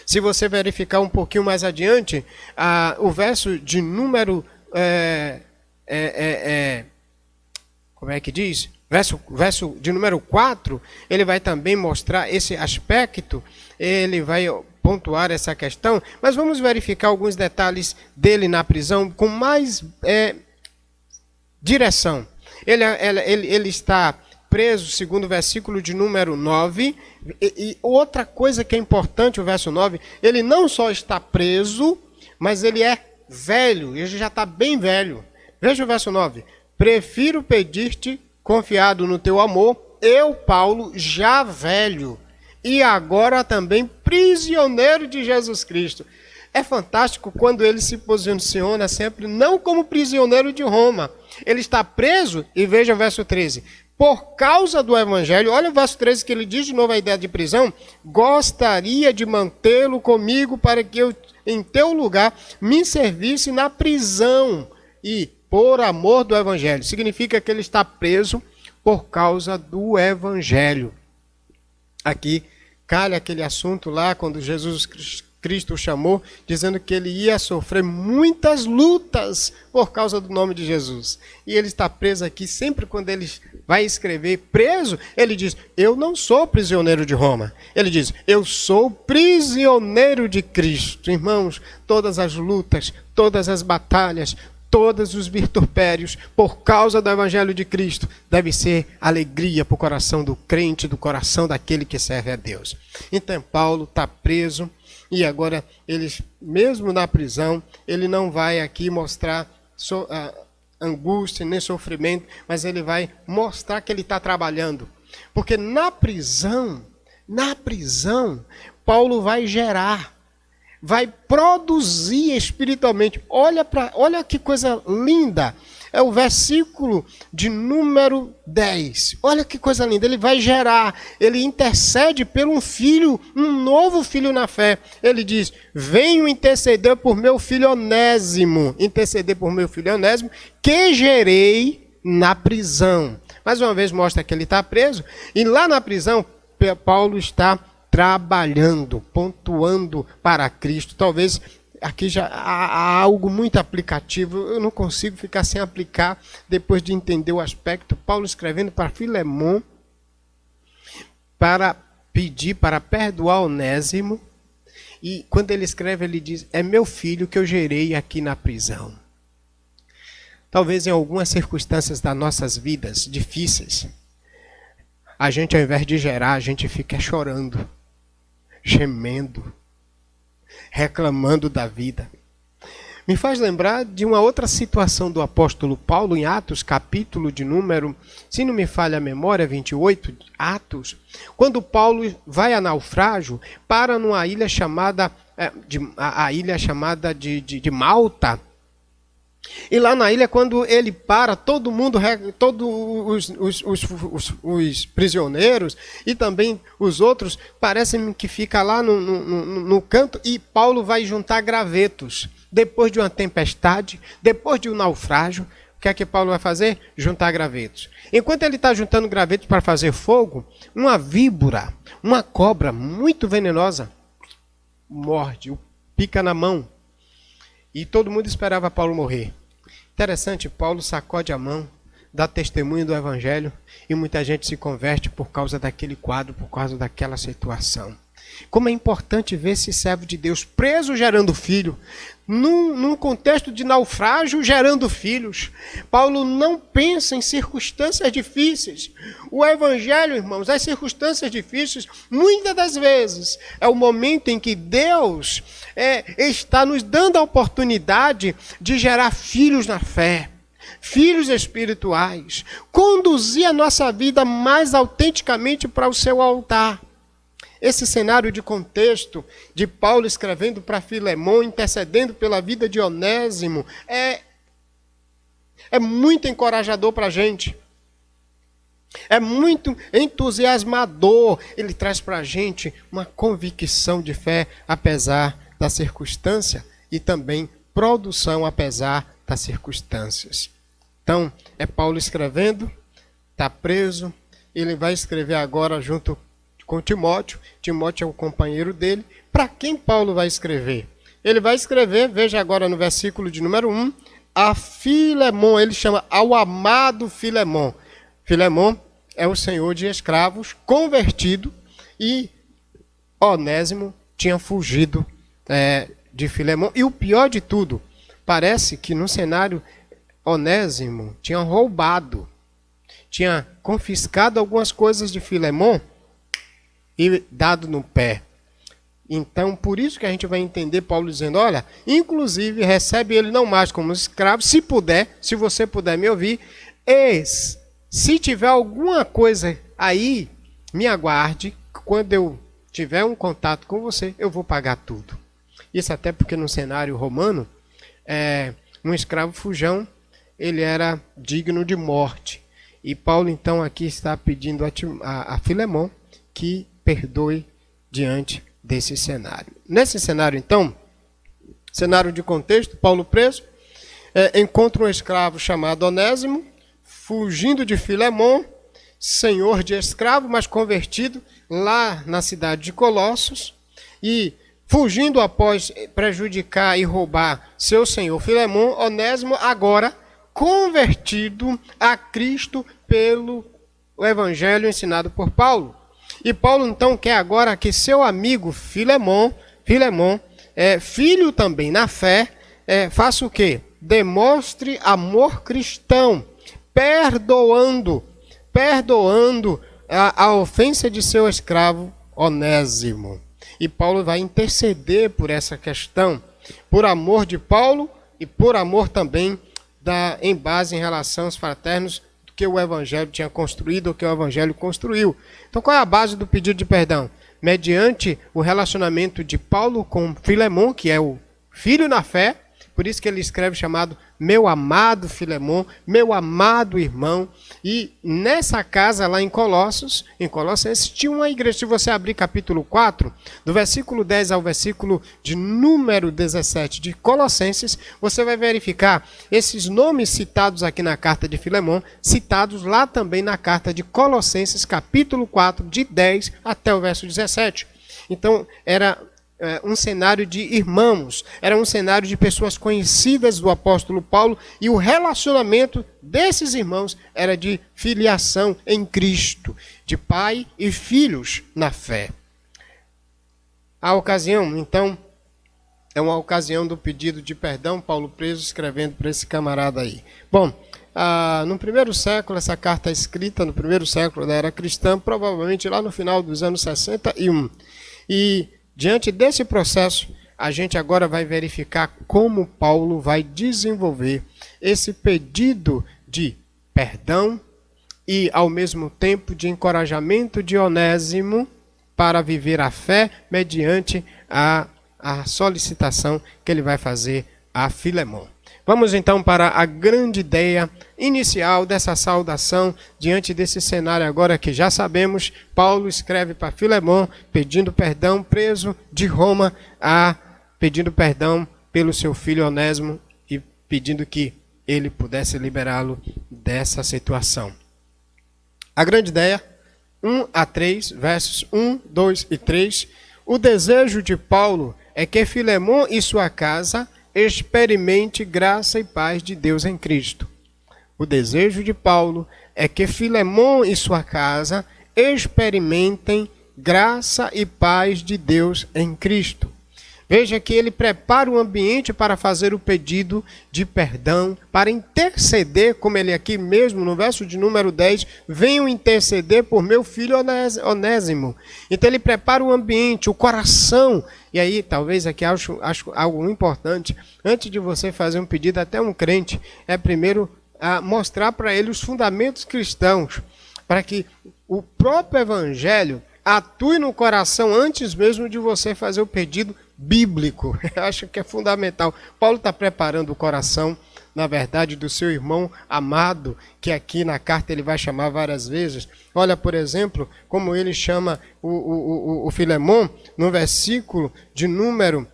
S1: Se você verificar um pouquinho mais adiante, o verso de número... como é que diz? Verso de número 4, ele vai também mostrar esse aspecto, ele vai pontuar essa questão, mas vamos verificar alguns detalhes dele na prisão com mais direção. Ele está preso, segundo o versículo de número 9, e outra coisa que é importante, o verso 9, ele não só está preso, mas ele é velho, ele já está bem velho. Veja o verso 9, prefiro pedir-te, confiado no teu amor, eu, Paulo, já velho, e agora também prisioneiro de Jesus Cristo. É fantástico quando ele se posiciona sempre não como prisioneiro de Roma. Ele está preso, e veja o verso 13, por causa do Evangelho. Olha o verso 13 que ele diz de novo a ideia de prisão. Gostaria de mantê-lo comigo para que eu, em teu lugar, me servisse na prisão e por amor do Evangelho. Significa que ele está preso por causa do Evangelho. Aqui calha aquele assunto lá, quando Jesus Cristo o chamou, dizendo que ele ia sofrer muitas lutas por causa do nome de Jesus. E ele está preso aqui, sempre quando ele vai escrever preso, ele diz, eu não sou prisioneiro de Roma. Ele diz, eu sou prisioneiro de Cristo. Irmãos, todas as lutas, todas as batalhas, todos os vitupérios, por causa do Evangelho de Cristo, deve ser alegria para o coração do crente, do coração daquele que serve a Deus. Então, Paulo está preso, e agora, ele, mesmo na prisão, ele não vai aqui mostrar angústia nem sofrimento, mas ele vai mostrar que ele está trabalhando. Porque na prisão, Paulo vai gerar, vai produzir espiritualmente. Olha que coisa linda. É o versículo de número 10. Olha que coisa linda. Ele vai gerar, ele intercede por um filho, um novo filho na fé. Ele diz, venho interceder por meu filho Onésimo. Interceder por meu filho Onésimo, que gerei na prisão. Mais uma vez mostra que ele está preso. E lá na prisão, Paulo está trabalhando, pontuando para Cristo. Talvez aqui já há algo muito aplicativo. Eu não consigo ficar sem aplicar depois de entender o aspecto. Paulo escrevendo para Filemon para pedir, para perdoar Onésimo. E quando ele escreve, ele diz, é meu filho que eu gerei aqui na prisão. Talvez em algumas circunstâncias das nossas vidas difíceis, a gente, ao invés de gerar, a gente fica chorando, gemendo, reclamando da vida. Me faz lembrar de uma outra situação do apóstolo Paulo em Atos, capítulo de número, se não me falha a memória, 28, Atos, quando Paulo vai a naufrágio, para numa ilha chamada, de Malta. E lá na ilha, quando ele para, todos os prisioneiros e também os outros, parecem que fica lá no canto, e Paulo vai juntar gravetos. Depois de uma tempestade, depois de um naufrágio, o que é que Paulo vai fazer? Juntar gravetos. Enquanto ele está juntando gravetos para fazer fogo, uma víbora, uma cobra muito venenosa, morde, o pica na mão. E todo mundo esperava Paulo morrer. Interessante, Paulo sacode a mão, dá testemunho do evangelho e muita gente se converte por causa daquele quadro, por causa daquela situação. Como é importante ver esse servo de Deus preso gerando filho, num contexto de naufrágio gerando filhos. Paulo não pensa em circunstâncias difíceis. O evangelho, irmãos, as circunstâncias difíceis, muitas das vezes, é o momento em que Deus está nos dando a oportunidade de gerar filhos na fé, filhos espirituais, conduzir a nossa vida mais autenticamente para o seu altar. Esse cenário de contexto de Paulo escrevendo para Filemão, intercedendo pela vida de Onésimo, é muito encorajador para a gente. É muito entusiasmador. Ele traz para a gente uma convicção de fé, apesar da circunstância, e também produção, apesar das circunstâncias. Então, é Paulo escrevendo, está preso, ele vai escrever agora junto com Timóteo. Timóteo é o companheiro dele. Para quem Paulo vai escrever? Ele vai escrever, veja agora no versículo de número 1, a Filemão. Ele chama ao amado Filemão. Filemão é o senhor de escravos, convertido, e Onésimo tinha fugido de Filemão. E o pior de tudo, parece que no cenário Onésimo tinha roubado, tinha confiscado algumas coisas de Filemão e dado no pé. Então, por isso que a gente vai entender Paulo dizendo, olha, inclusive recebe ele não mais como escravo, se puder, se você puder me ouvir, se tiver alguma coisa aí, me aguarde, quando eu tiver um contato com você, eu vou pagar tudo. Isso até porque no cenário romano, um escravo fujão, ele era digno de morte. E Paulo então aqui está pedindo a Filemão que perdoe diante desse cenário. Nesse cenário, então, cenário de contexto, Paulo preso, encontra um escravo chamado Onésimo, fugindo de Filemão, senhor de escravo, mas convertido lá na cidade de Colossos, e fugindo após prejudicar e roubar seu senhor Filemão, Onésimo agora convertido a Cristo pelo evangelho ensinado por Paulo. E Paulo então quer agora que seu amigo Filemão, filho também na fé, faça o quê? Demonstre amor cristão, perdoando a ofensa de seu escravo Onésimo. E Paulo vai interceder por essa questão, por amor de Paulo e por amor também em base em relação aos fraternos que o evangelho tinha construído, ou que o evangelho construiu. Então, qual é a base do pedido de perdão? Mediante o relacionamento de Paulo com Filemão, que é o filho na fé, por isso que ele escreve chamado meu amado Filemão, meu amado irmão. E nessa casa lá em Colossenses, tinha uma igreja. Se você abrir capítulo 4, do versículo 10 ao versículo de número 17 de Colossenses, você vai verificar esses nomes citados aqui na carta de Filemão, citados lá também na carta de Colossenses, capítulo 4, de 10 até o verso 17. Então, era um cenário de irmãos, era um cenário de pessoas conhecidas do apóstolo Paulo, e o relacionamento desses irmãos era de filiação em Cristo, de pai e filhos na fé. A ocasião, então, é uma ocasião do pedido de perdão, Paulo preso escrevendo para esse camarada aí. Bom, no primeiro século, essa carta é escrita no primeiro século da era cristã, provavelmente lá no final dos anos 61. E diante desse processo, a gente agora vai verificar como Paulo vai desenvolver esse pedido de perdão e, ao mesmo tempo, de encorajamento de Onésimo para viver a fé mediante a solicitação que ele vai fazer a Filemon. Vamos então para a grande ideia inicial dessa saudação, diante desse cenário agora que já sabemos. Paulo escreve para Filemon pedindo perdão, preso de Roma, pedindo perdão pelo seu filho Onésimo e pedindo que ele pudesse liberá-lo dessa situação. A grande ideia, 1 a 3, versos 1, 2 e 3. O desejo de Paulo é que Filemon e sua casa experimente graça e paz de Deus em Cristo. O desejo de Paulo é que Filemon e sua casa experimentem graça e paz de Deus em Cristo. Veja que ele prepara o ambiente para fazer o pedido de perdão, para interceder, como ele aqui mesmo, no verso de número 10, venham interceder por meu filho Onésimo. Então ele prepara o ambiente, o coração. E aí, talvez aqui acho algo importante, antes de você fazer um pedido até um crente, é primeiro mostrar para ele os fundamentos cristãos, para que o próprio evangelho atue no coração antes mesmo de você fazer o pedido bíblico. Eu acho que é fundamental. Paulo está preparando o coração, na verdade, do seu irmão amado, que aqui na carta ele vai chamar várias vezes. Olha, por exemplo, como ele chama o Filemon, no versículo de número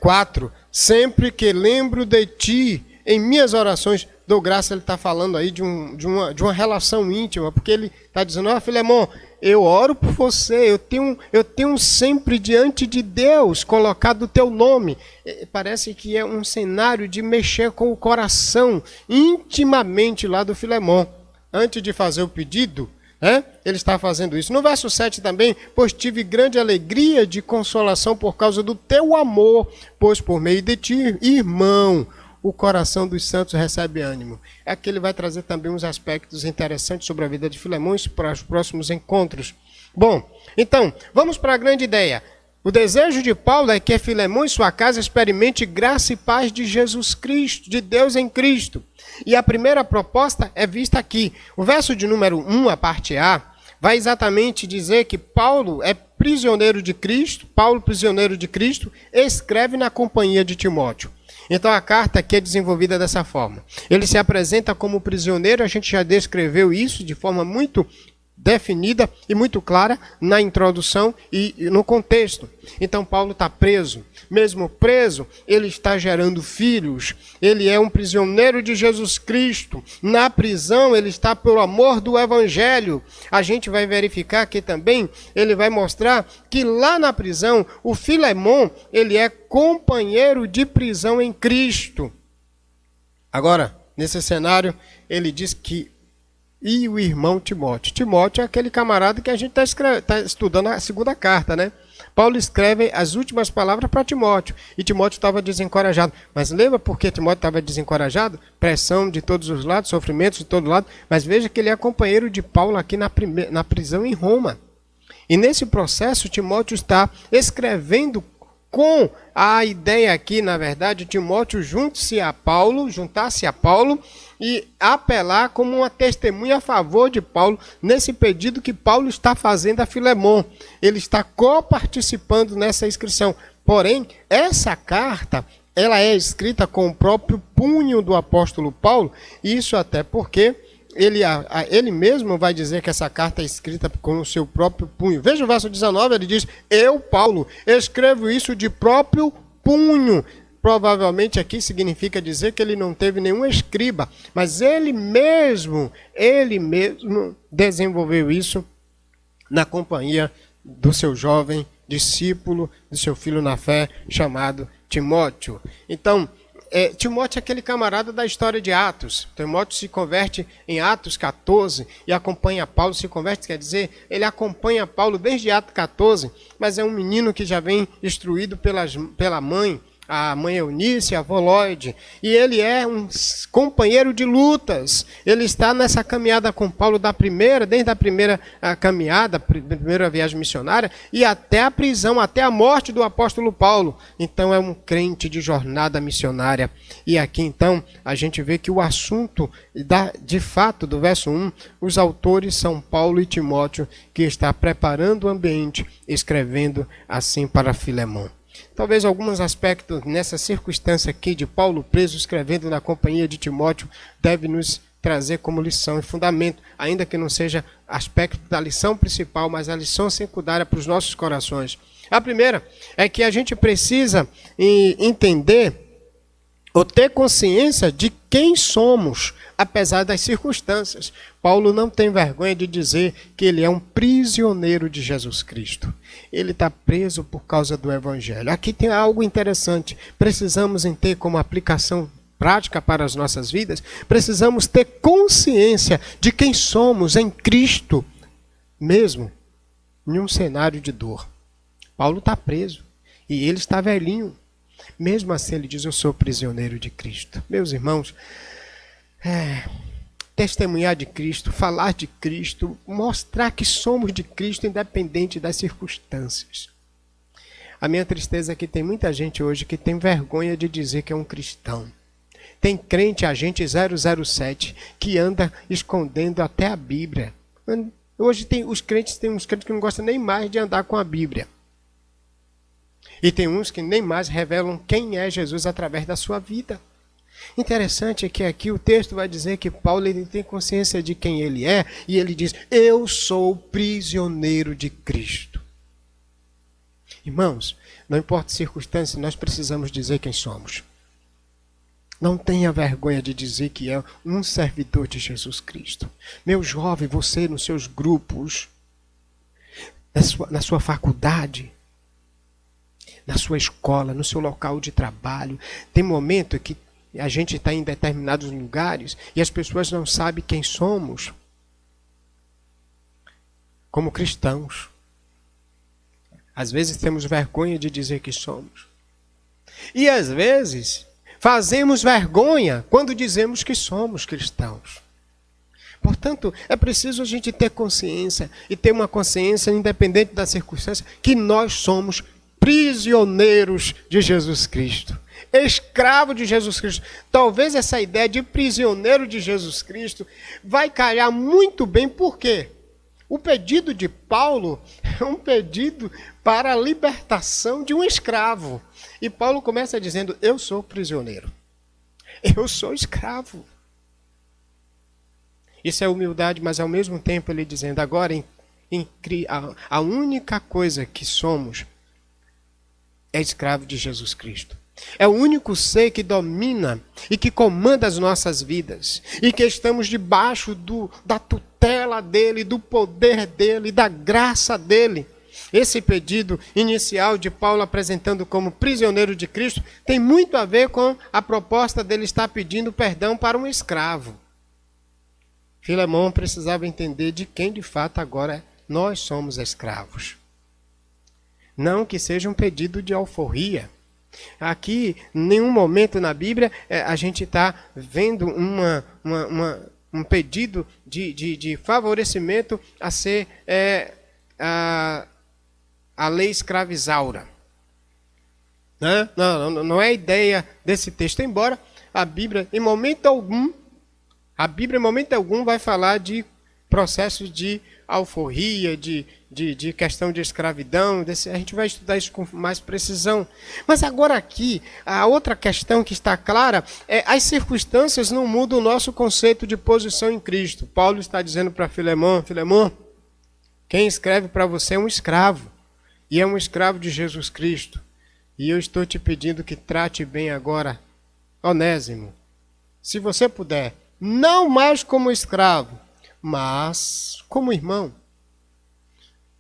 S1: 4. Sempre que lembro de ti, em minhas orações, dou graça. Ele está falando aí de uma relação íntima, porque ele está dizendo, Filemon, eu oro por você, eu tenho sempre diante de Deus colocado o teu nome. Parece que é um cenário de mexer com o coração intimamente lá do Filemon. Antes de fazer o pedido, ele está fazendo isso. No verso 7 também, pois tive grande alegria de consolação por causa do teu amor, pois por meio de ti, irmão, o coração dos santos recebe ânimo. Aqui ele vai trazer também uns aspectos interessantes sobre a vida de Filemon para os próximos encontros. Bom, então, vamos para a grande ideia. O desejo de Paulo é que Filemon e sua casa experimente graça e paz de Jesus Cristo, de Deus em Cristo. E a primeira proposta é vista aqui. O verso de número 1, a parte A, vai exatamente dizer que Paulo é prisioneiro de Cristo, Paulo, prisioneiro de Cristo, escreve na companhia de Timóteo. Então a carta aqui é desenvolvida dessa forma. Ele se apresenta como prisioneiro, a gente já descreveu isso de forma muito definida e muito clara na introdução e no contexto. Então Paulo está preso. Mesmo preso, ele está gerando filhos. Ele é um prisioneiro de Jesus Cristo. Na prisão, ele está pelo amor do Evangelho. A gente vai verificar aqui também, ele vai mostrar que lá na prisão, o Filemon, ele é companheiro de prisão em Cristo. Agora, nesse cenário, ele diz que e o irmão Timóteo. Timóteo é aquele camarada que a gente está estudando a segunda carta, né? Paulo escreve as últimas palavras para Timóteo. E Timóteo estava desencorajado. Mas lembra por que Timóteo estava desencorajado? Pressão de todos os lados, sofrimentos de todo lado. Mas veja que ele é companheiro de Paulo aqui na prisão em Roma. E nesse processo, Timóteo está escrevendo com a ideia aqui, na verdade, Timóteo juntasse a Paulo e apelar como uma testemunha a favor de Paulo nesse pedido que Paulo está fazendo a Filemon. Ele está coparticipando nessa inscrição. Porém, essa carta, ela é escrita com o próprio punho do apóstolo Paulo, isso até porque ele mesmo vai dizer que essa carta é escrita com o seu próprio punho. Veja o verso 19, ele diz, eu, Paulo, escrevo isso de próprio punho. Provavelmente aqui significa dizer que ele não teve nenhum escriba, mas ele mesmo desenvolveu isso na companhia do seu jovem discípulo, do seu filho na fé, chamado Timóteo. Então, Timóteo é aquele camarada da história de Atos. Timóteo se converte em Atos 14 e acompanha Paulo, se converte, quer dizer, ele acompanha Paulo desde Atos 14, mas é um menino que já vem instruído pela mãe, a mãe Eunice, a avó Lloyd, e ele é um companheiro de lutas. Ele está nessa caminhada com Paulo desde a primeira caminhada, primeira viagem missionária, e até a prisão, até a morte do apóstolo Paulo. Então é um crente de jornada missionária. E aqui então a gente vê que o assunto, de fato, do verso 1, os autores são Paulo e Timóteo, que está preparando o ambiente, escrevendo assim para Filemão. Talvez alguns aspectos nessa circunstância aqui de Paulo preso escrevendo na companhia de Timóteo deve nos trazer como lição e fundamento, ainda que não seja aspecto da lição principal, mas a lição secundária para os nossos corações. A primeira é que a gente precisa entender ou ter consciência de quem somos, apesar das circunstâncias. Paulo não tem vergonha de dizer que ele é um prisioneiro de Jesus Cristo. Ele está preso por causa do Evangelho. Aqui tem algo interessante. Precisamos ter como aplicação prática para as nossas vidas, precisamos ter consciência de quem somos em Cristo, mesmo em um cenário de dor. Paulo está preso e ele está velhinho. Mesmo assim, ele diz, eu sou prisioneiro de Cristo. Meus irmãos, testemunhar de Cristo, falar de Cristo, mostrar que somos de Cristo independente das circunstâncias. A minha tristeza é que tem muita gente hoje que tem vergonha de dizer que é um cristão. Tem crente, agente 007, que anda escondendo até a Bíblia. Hoje tem uns crentes que não gostam nem mais de andar com a Bíblia. E tem uns que nem mais revelam quem é Jesus através da sua vida. Interessante é que aqui o texto vai dizer que Paulo ele tem consciência de quem ele é, e ele diz, eu sou prisioneiro de Cristo. Irmãos, não importa a circunstância, nós precisamos dizer quem somos. Não tenha vergonha de dizer que é um servidor de Jesus Cristo. Meu jovem, você nos seus grupos, na sua faculdade, na sua escola, no seu local de trabalho. Tem momento que a gente está em determinados lugares e as pessoas não sabem quem somos como cristãos. Às vezes temos vergonha de dizer que somos. E às vezes fazemos vergonha quando dizemos que somos cristãos. Portanto, é preciso a gente ter consciência e ter uma consciência independente da circunstância que nós somos prisioneiros de Jesus Cristo, escravo de Jesus Cristo. Talvez essa ideia de prisioneiro de Jesus Cristo vai calhar muito bem, por quê? O pedido de Paulo é um pedido para a libertação de um escravo. E Paulo começa dizendo, eu sou prisioneiro, eu sou escravo. Isso é humildade, mas ao mesmo tempo ele dizendo, agora a única coisa que somos é escravo de Jesus Cristo. É o único ser que domina e que comanda as nossas vidas. E que estamos debaixo da tutela dele, do poder dele, da graça dele. Esse pedido inicial de Paulo apresentando como prisioneiro de Cristo tem muito a ver com a proposta dele estar pedindo perdão para um escravo. Filemão precisava entender de quem de fato agora nós somos escravos. Não que seja um pedido de alforria. Aqui, em nenhum momento na Bíblia, a gente está vendo um pedido de favorecimento a ser a lei escravizaura. Não é a ideia desse texto, embora a Bíblia, em momento algum, vai falar de processos de alforria, de questão de escravidão. A gente vai estudar isso com mais precisão. Mas agora aqui, a outra questão que está clara é as circunstâncias não mudam o nosso conceito de posição em Cristo. Paulo está dizendo para Filemão, quem escreve para você é um escravo, e é um escravo de Jesus Cristo. E eu estou te pedindo que trate bem agora Onésimo. Se você puder, não mais como escravo, mas como irmão.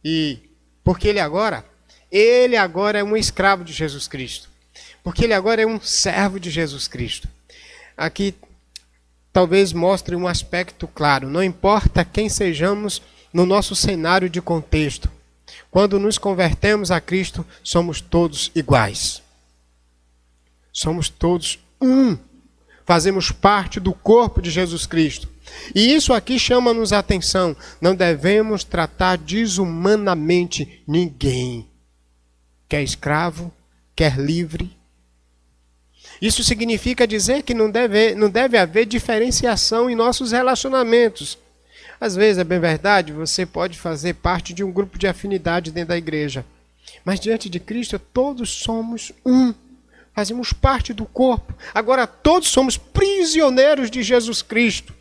S1: E porque ele agora é um escravo de Jesus Cristo. Porque ele agora é um servo de Jesus Cristo. Aqui talvez mostre um aspecto claro. Não importa quem sejamos no nosso cenário de contexto. Quando nos convertemos a Cristo, somos todos iguais. Somos todos um. Fazemos parte do corpo de Jesus Cristo. E isso aqui chama-nos a atenção. Não devemos tratar desumanamente ninguém. Quer escravo, quer livre. Isso significa dizer que não deve haver diferenciação em nossos relacionamentos. Às vezes, é bem verdade, você pode fazer parte de um grupo de afinidade dentro da igreja. Mas diante de Cristo, todos somos um. Fazemos parte do corpo. Agora, todos somos prisioneiros de Jesus Cristo.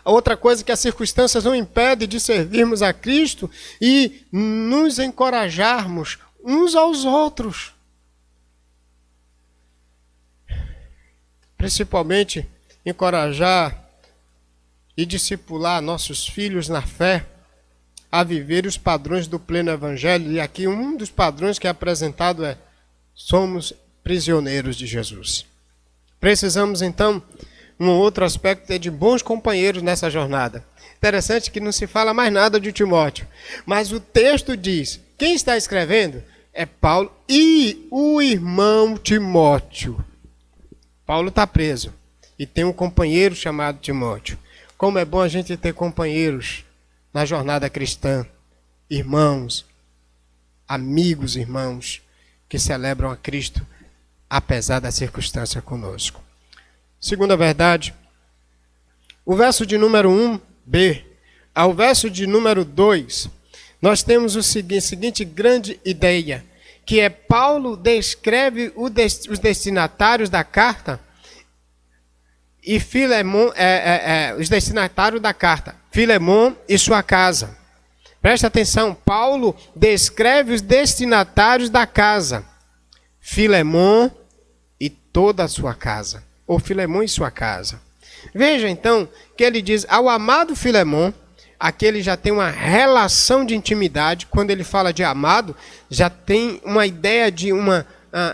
S1: A outra coisa que as circunstâncias não impedem de servirmos a Cristo e nos encorajarmos uns aos outros. Principalmente, encorajar e discipular nossos filhos na fé a viver os padrões do pleno evangelho. E aqui um dos padrões que é apresentado é: somos prisioneiros de Jesus. Precisamos, então, um outro aspecto é de bons companheiros nessa jornada. Interessante que não se fala mais nada de Timóteo, mas o texto diz, quem está escrevendo é Paulo e o irmão Timóteo. Paulo está preso e tem um companheiro chamado Timóteo. Como é bom a gente ter companheiros na jornada cristã, irmãos, amigos irmãos, que celebram a Cristo, apesar da circunstância conosco. Segunda verdade, o verso de número 1b ao verso de número 2, nós temos o seguinte grande ideia, que é Paulo descreve os destinatários da carta e Filemon, os destinatários da carta, Filemon e sua casa. Presta atenção, Paulo descreve os destinatários da casa, Filemon e toda a sua casa, ou Filemon e sua casa. Veja então que ele diz ao amado Filemon, aqui ele já tem uma relação de intimidade. Quando ele fala de amado, já tem uma ideia de uma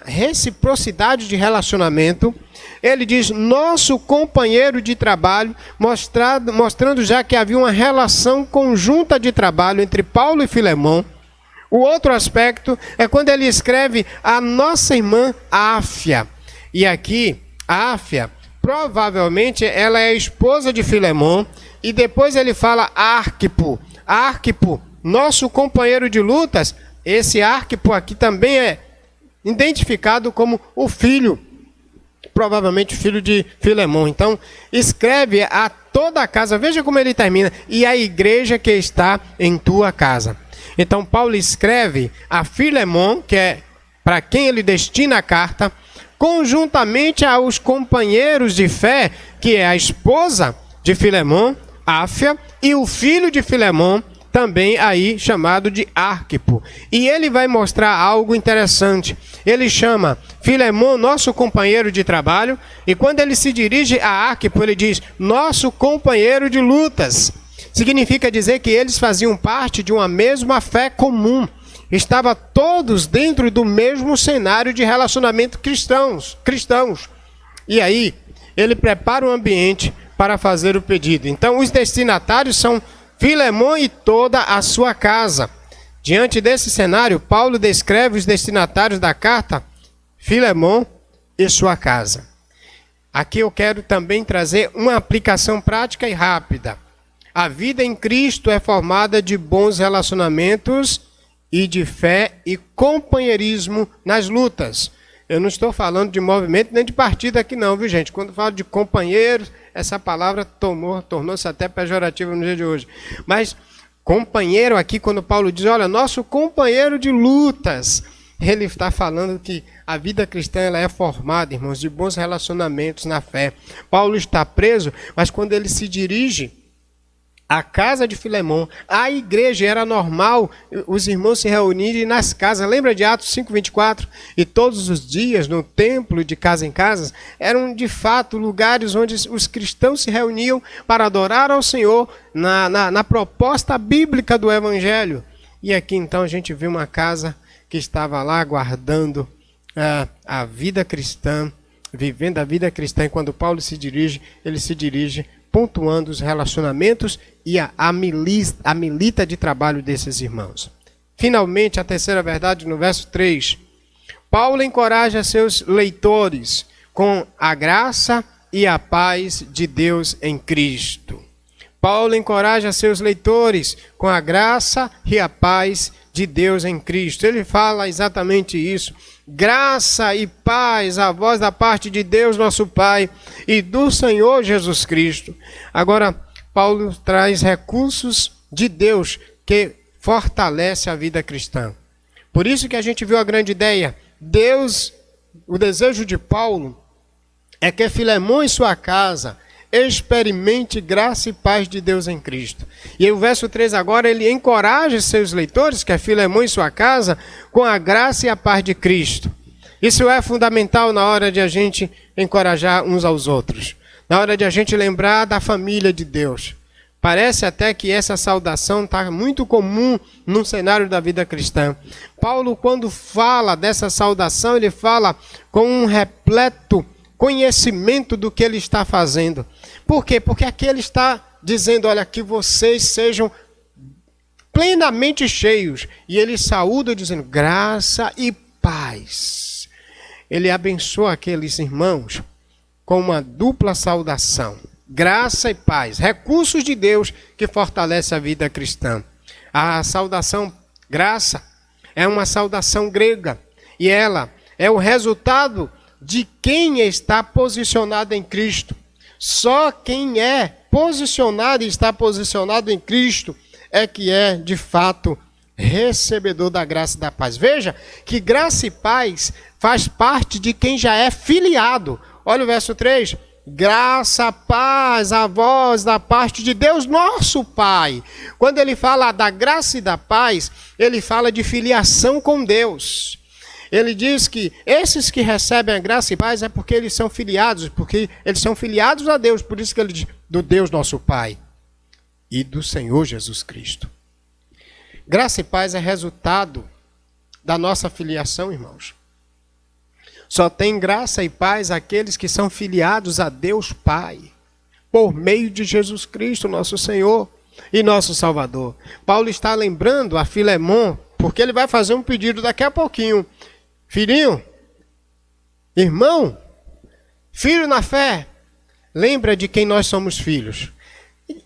S1: reciprocidade de relacionamento. Ele diz nosso companheiro de trabalho, mostrando já que havia uma relação conjunta de trabalho entre Paulo e Filemon. O outro aspecto é quando ele escreve a nossa irmã Áfia. E aqui, Áfia, provavelmente ela é a esposa de Filemon. E depois ele fala Arquipo. Arquipo, nosso companheiro de lutas. Esse Arquipo aqui também é identificado como o filho, provavelmente filho de Filemon. Então, escreve a toda a casa. Veja como ele termina. E a igreja que está em tua casa. Então, Paulo escreve a Filemon, que é para quem ele destina a carta, conjuntamente aos companheiros de fé, que é a esposa de Filemon, Áfia, e o filho de Filemon, também aí chamado de Arquipo. E ele vai mostrar algo interessante. Ele chama Filemon, nosso companheiro de trabalho, e quando ele se dirige a Arquipo, ele diz, nosso companheiro de lutas. Significa dizer que eles faziam parte de uma mesma fé comum. Estavam todos dentro do mesmo cenário de relacionamento cristãos. E aí, ele prepara o ambiente para fazer o pedido. Então, os destinatários são Filemon e toda a sua casa. Diante desse cenário, Paulo descreve os destinatários da carta, Filemon e sua casa. Aqui eu quero também trazer uma aplicação prática e rápida. A vida em Cristo é formada de bons relacionamentos e de fé e companheirismo nas lutas. Eu não estou falando de movimento nem de partido aqui não, viu gente? Quando falo de companheiros, essa palavra tornou-se até pejorativa no dia de hoje. Mas companheiro aqui, quando Paulo diz, olha, nosso companheiro de lutas, ele está falando que a vida cristã ela é formada, irmãos, de bons relacionamentos na fé. Paulo está preso, mas quando ele se dirige à casa de Filemon, a igreja, era normal os irmãos se reunirem nas casas. Lembra de Atos 5:24? E todos os dias no templo, de casa em casa, eram de fato lugares onde os cristãos se reuniam para adorar ao Senhor na proposta bíblica do Evangelho. E aqui então a gente vê uma casa que estava lá guardando a vida cristã, vivendo a vida cristã. E quando Paulo se dirige, ele se dirige pontuando os relacionamentos e a milita de trabalho desses irmãos. Finalmente, a terceira verdade, no verso 3. Paulo encoraja seus leitores com a graça e a paz de Deus em Cristo. Paulo encoraja seus leitores com a graça e a paz de Deus em Cristo. Ele fala exatamente isso. Graça e paz a vós da parte de Deus, nosso Pai, e do Senhor Jesus Cristo. Agora, Paulo traz recursos de Deus que fortalece a vida cristã. Por isso que a gente viu a grande ideia. Deus, o desejo de Paulo é que Filemão e sua casa experimente graça e paz de Deus em Cristo. E o verso 3 agora, ele encoraja seus leitores, que é Filemão e sua casa, com a graça e a paz de Cristo. Isso é fundamental na hora de a gente encorajar uns aos outros. Na hora de a gente lembrar da família de Deus. Parece até que essa saudação está muito comum no cenário da vida cristã. Paulo, quando fala dessa saudação, ele fala com um repleto conhecimento do que ele está fazendo. Por quê? Porque aqui ele está dizendo, olha, que vocês sejam plenamente cheios. E ele saúda dizendo, graça e paz. Ele abençoa aqueles irmãos com uma dupla saudação. Graça e paz, recursos de Deus que fortalece a vida cristã. A saudação graça é uma saudação grega. E ela é o resultado de quem está posicionado em Cristo. Só quem é posicionado e está posicionado em Cristo é que é, de fato, recebedor da graça e da paz. Veja que graça e paz faz parte de quem já é filiado. Olha o verso 3. Graça, paz a vós da parte de Deus, nosso Pai. Quando ele fala da graça e da paz, ele fala de filiação com Deus. Ele diz que esses que recebem a graça e paz é porque eles são filiados, porque eles são filiados a Deus. Por isso que ele diz, do Deus nosso Pai e do Senhor Jesus Cristo. Graça e paz é resultado da nossa filiação, irmãos. Só tem graça e paz aqueles que são filiados a Deus Pai, por meio de Jesus Cristo, nosso Senhor e nosso Salvador. Paulo está lembrando a Filemão, porque ele vai fazer um pedido daqui a pouquinho. Filhinho, irmão, filho na fé, lembra de quem nós somos filhos.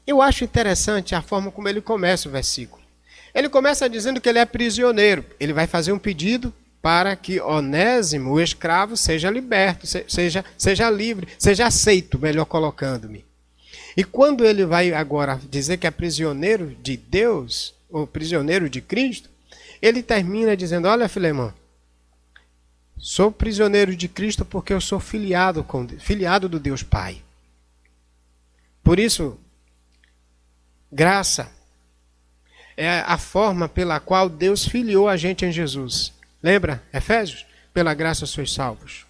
S1: Eu acho interessante a forma como ele começa o versículo. Ele começa dizendo que ele é prisioneiro. Ele vai fazer um pedido para que Onésimo, o escravo, seja liberto, seja livre, seja aceito, melhor colocando-me. E quando ele vai agora dizer que é prisioneiro de Deus, ou prisioneiro de Cristo, ele termina dizendo, olha, Filemão, sou prisioneiro de Cristo porque eu sou filiado do Deus Pai. Por isso, graça é a forma pela qual Deus filiou a gente em Jesus. Lembra, Efésios? Pela graça sois salvos.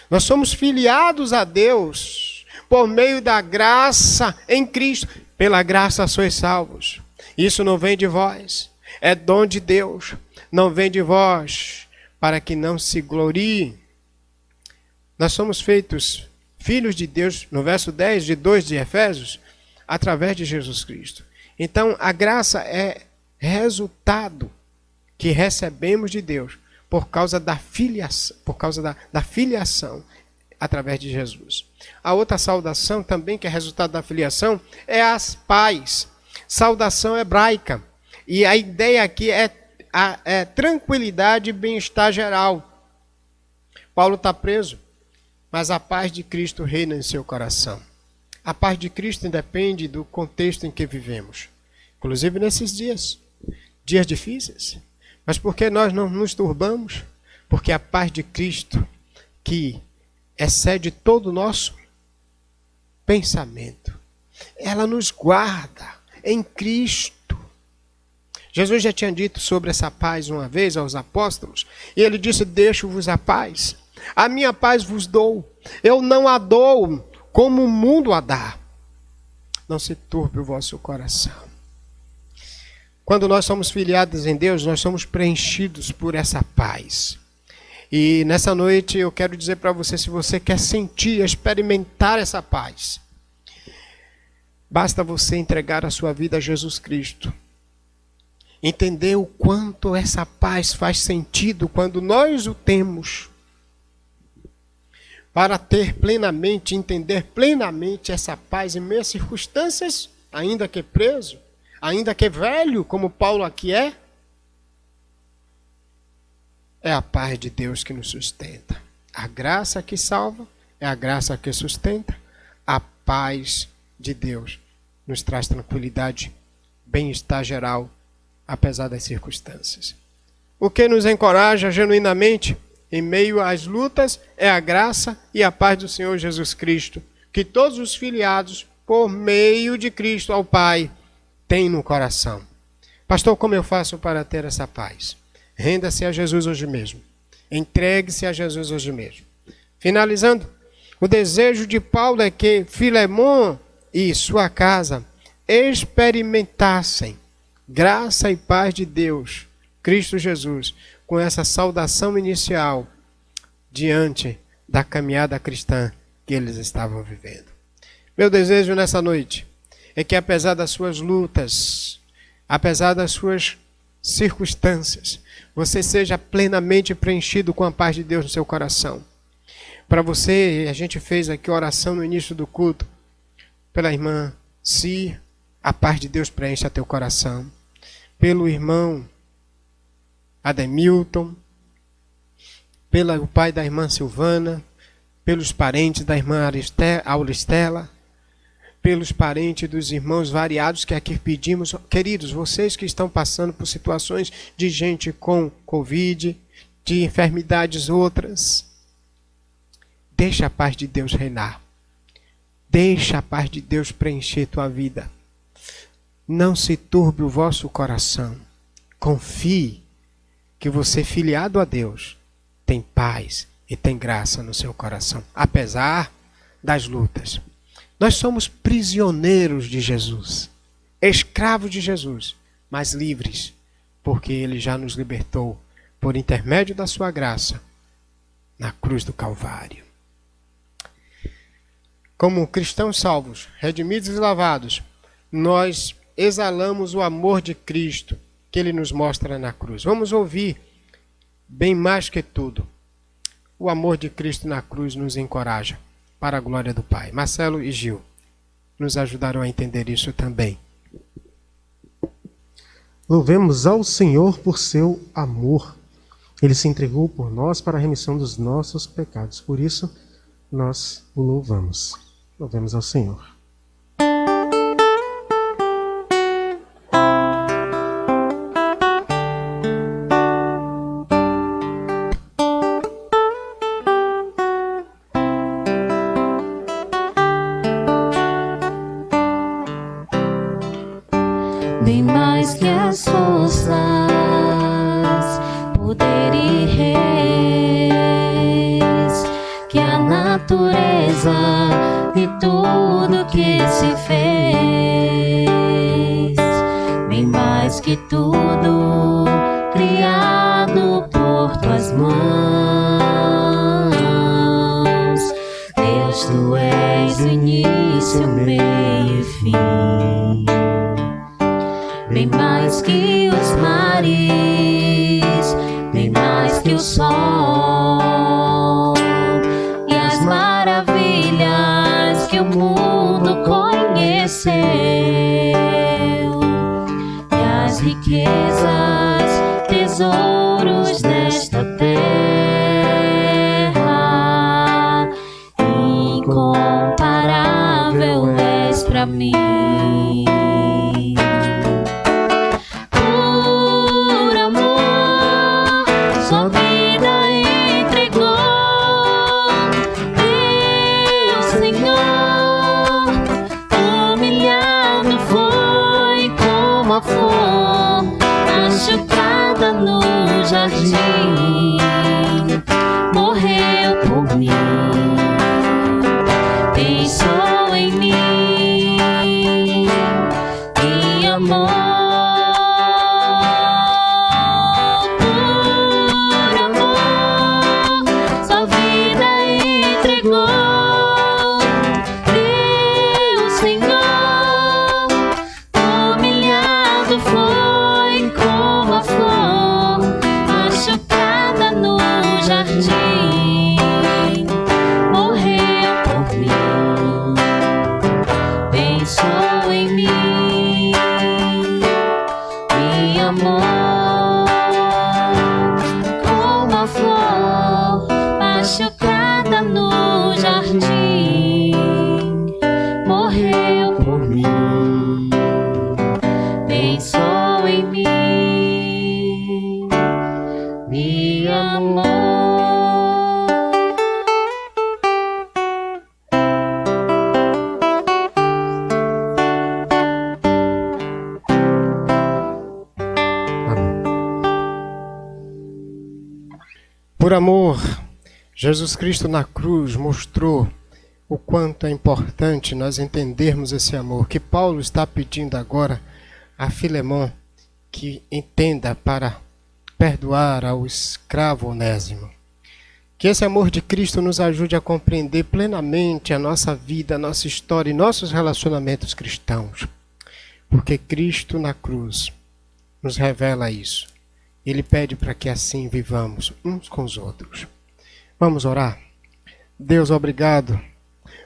S1: Nós somos filiados a Deus por meio da graça em Cristo. Pela graça sois salvos. Isso não vem de vós, é dom de Deus. Não vem de vós, para que não se glorie. Nós somos feitos filhos de Deus, no verso 10 de 2 de Efésios, através de Jesus Cristo. Então, a graça é resultado que recebemos de Deus por causa da filiação, da filiação através de Jesus. A outra saudação também, que é resultado da filiação, é as paz. Saudação hebraica. E a ideia aqui é tranquilidade e bem-estar geral. Paulo está preso, mas a paz de Cristo reina em seu coração. A paz de Cristo independe do contexto em que vivemos. Inclusive nesses dias difíceis. Mas por que nós não nos turbamos? Porque a paz de Cristo, que excede todo o nosso pensamento, ela nos guarda em Cristo. Jesus já tinha dito sobre essa paz uma vez aos apóstolos, e ele disse, deixo-vos a paz. A minha paz vos dou. Eu não a dou como o mundo a dá. Não se turbe o vosso coração. Quando nós somos filiados em Deus, nós somos preenchidos por essa paz. E nessa noite eu quero dizer para você, se você quer sentir, experimentar essa paz, basta você entregar a sua vida a Jesus Cristo. Entender o quanto essa paz faz sentido quando nós o temos. Para ter plenamente, entender plenamente essa paz em meias circunstâncias, ainda que preso, ainda que velho, como Paulo aqui é a paz de Deus que nos sustenta. A graça que salva é a graça que sustenta. A paz de Deus nos traz tranquilidade, bem-estar geral, apesar das circunstâncias. O que nos encoraja genuinamente em meio às lutas é a graça e a paz do Senhor Jesus Cristo, que todos os filiados, por meio de Cristo ao Pai, têm no coração. Pastor, como eu faço para ter essa paz? Renda-se a Jesus hoje mesmo. Entregue-se a Jesus hoje mesmo. Finalizando, o desejo de Paulo é que Filemon e sua casa experimentassem graça e paz de Deus, Cristo Jesus, com essa saudação inicial diante da caminhada cristã que eles estavam vivendo. Meu desejo nessa noite é que, apesar das suas lutas, apesar das suas circunstâncias, você seja plenamente preenchido com a paz de Deus no seu coração. Para você, a gente fez aqui oração no início do culto, pela irmã Si, a paz de Deus preencha teu coração. Pelo irmão Ademilton, pelo pai da irmã Silvana, pelos parentes da irmã Auristela, pelos parentes dos irmãos variados que aqui pedimos. Queridos, vocês que estão passando por situações de gente com Covid, de enfermidades outras, deixa a paz de Deus reinar. Deixa a paz de Deus preencher tua vida. Não se turbe o vosso coração. Confie que você, filiado a Deus, tem paz e tem graça no seu coração, apesar das lutas. Nós somos prisioneiros de Jesus, escravos de Jesus, mas livres, porque Ele já nos libertou por intermédio da sua graça na cruz do Calvário. Como cristãos salvos, redimidos e lavados, nós exalamos o amor de Cristo que Ele nos mostra na cruz. Vamos ouvir, bem mais que tudo, o amor de Cristo na cruz nos encoraja para a glória do Pai. Marcelo e Gil nos ajudaram a entender isso também.
S4: Louvemos ao Senhor por seu amor. Ele se entregou por nós para a remissão dos nossos pecados. Por isso, nós o louvamos. Louvemos ao Senhor.
S5: Bem mais que as forças, poder e reis, que a natureza e tudo que se fez, bem mais que tudo criado por tuas mãos. Deus, tu és o início, meio e fim. Bem mais que os mares, bem mais que o sol e as maravilhas que o mundo conheceu, e as riquezas, tesouros desta terra. Incomparável és pra mim. Machucada no jardim, morreu por mim, pensou em mim e amor. Por amor, sua vida entregou. Meu Senhor, humilhado foi. vem só em mim, me amou.
S1: Por amor, Jesus Cristo na cruz mostrou o quanto é importante nós entendermos esse amor, que Paulo está pedindo agora a Filemon que entenda para perdoar ao escravo Onésimo. Que esse amor de Cristo nos ajude a compreender plenamente a nossa vida, a nossa história e nossos relacionamentos cristãos. Porque Cristo na cruz nos revela isso. Ele pede para que assim vivamos uns com os outros. Vamos orar? Deus, obrigado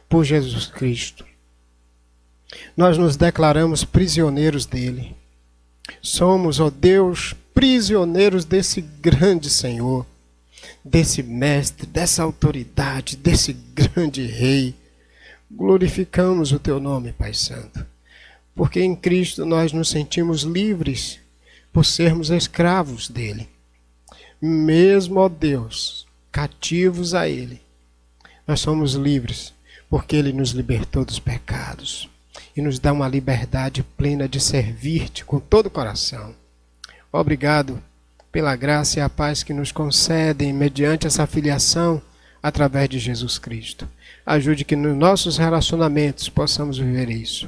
S1: por Jesus Cristo. Nós nos declaramos prisioneiros dele. Somos, ó Deus, prisioneiros desse grande Senhor, desse mestre, dessa autoridade, desse grande rei. Glorificamos o teu nome, Pai Santo, porque em Cristo nós nos sentimos livres por sermos escravos dele. Mesmo, ó Deus, cativos a ele, nós somos livres, porque ele nos libertou dos pecados e nos dá uma liberdade plena de servir-te com todo o coração. Obrigado pela graça e a paz que nos concedem mediante essa filiação através de Jesus Cristo. Ajude que nos nossos relacionamentos possamos viver isso.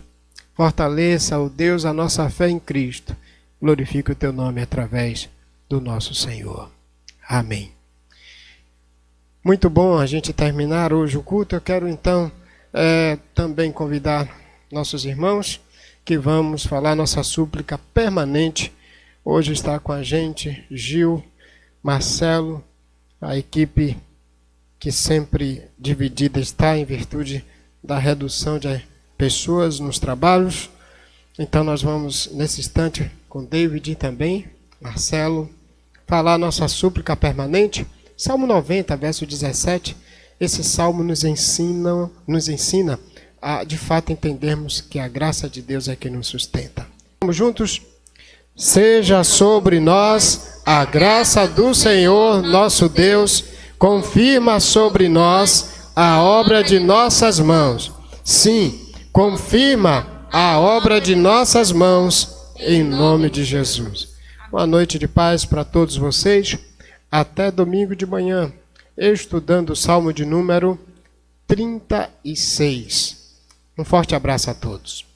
S1: Fortaleça, ó Deus, a nossa fé em Cristo. Glorifique o teu nome através do nosso Senhor. Amém. Muito bom a gente terminar hoje o culto. Eu quero então também convidar nossos irmãos que vamos falar nossa súplica permanente. Hoje está com a gente Gil, Marcelo, a equipe que sempre dividida está em virtude da redução de pessoas nos trabalhos. Então nós vamos, nesse instante, com David também, Marcelo, falar nossa súplica permanente. Salmo 90, verso 17, esse salmo nos ensina a, de fato, entendermos que a graça de Deus é que nos sustenta. Vamos juntos? Seja sobre nós a graça do Senhor, nosso Deus, confirma sobre nós a obra de nossas mãos. Sim, confirma a obra de nossas mãos, em nome de Jesus. Uma noite de paz para todos vocês. Até domingo de manhã, estudando o Salmo de número 36. Um forte abraço a todos.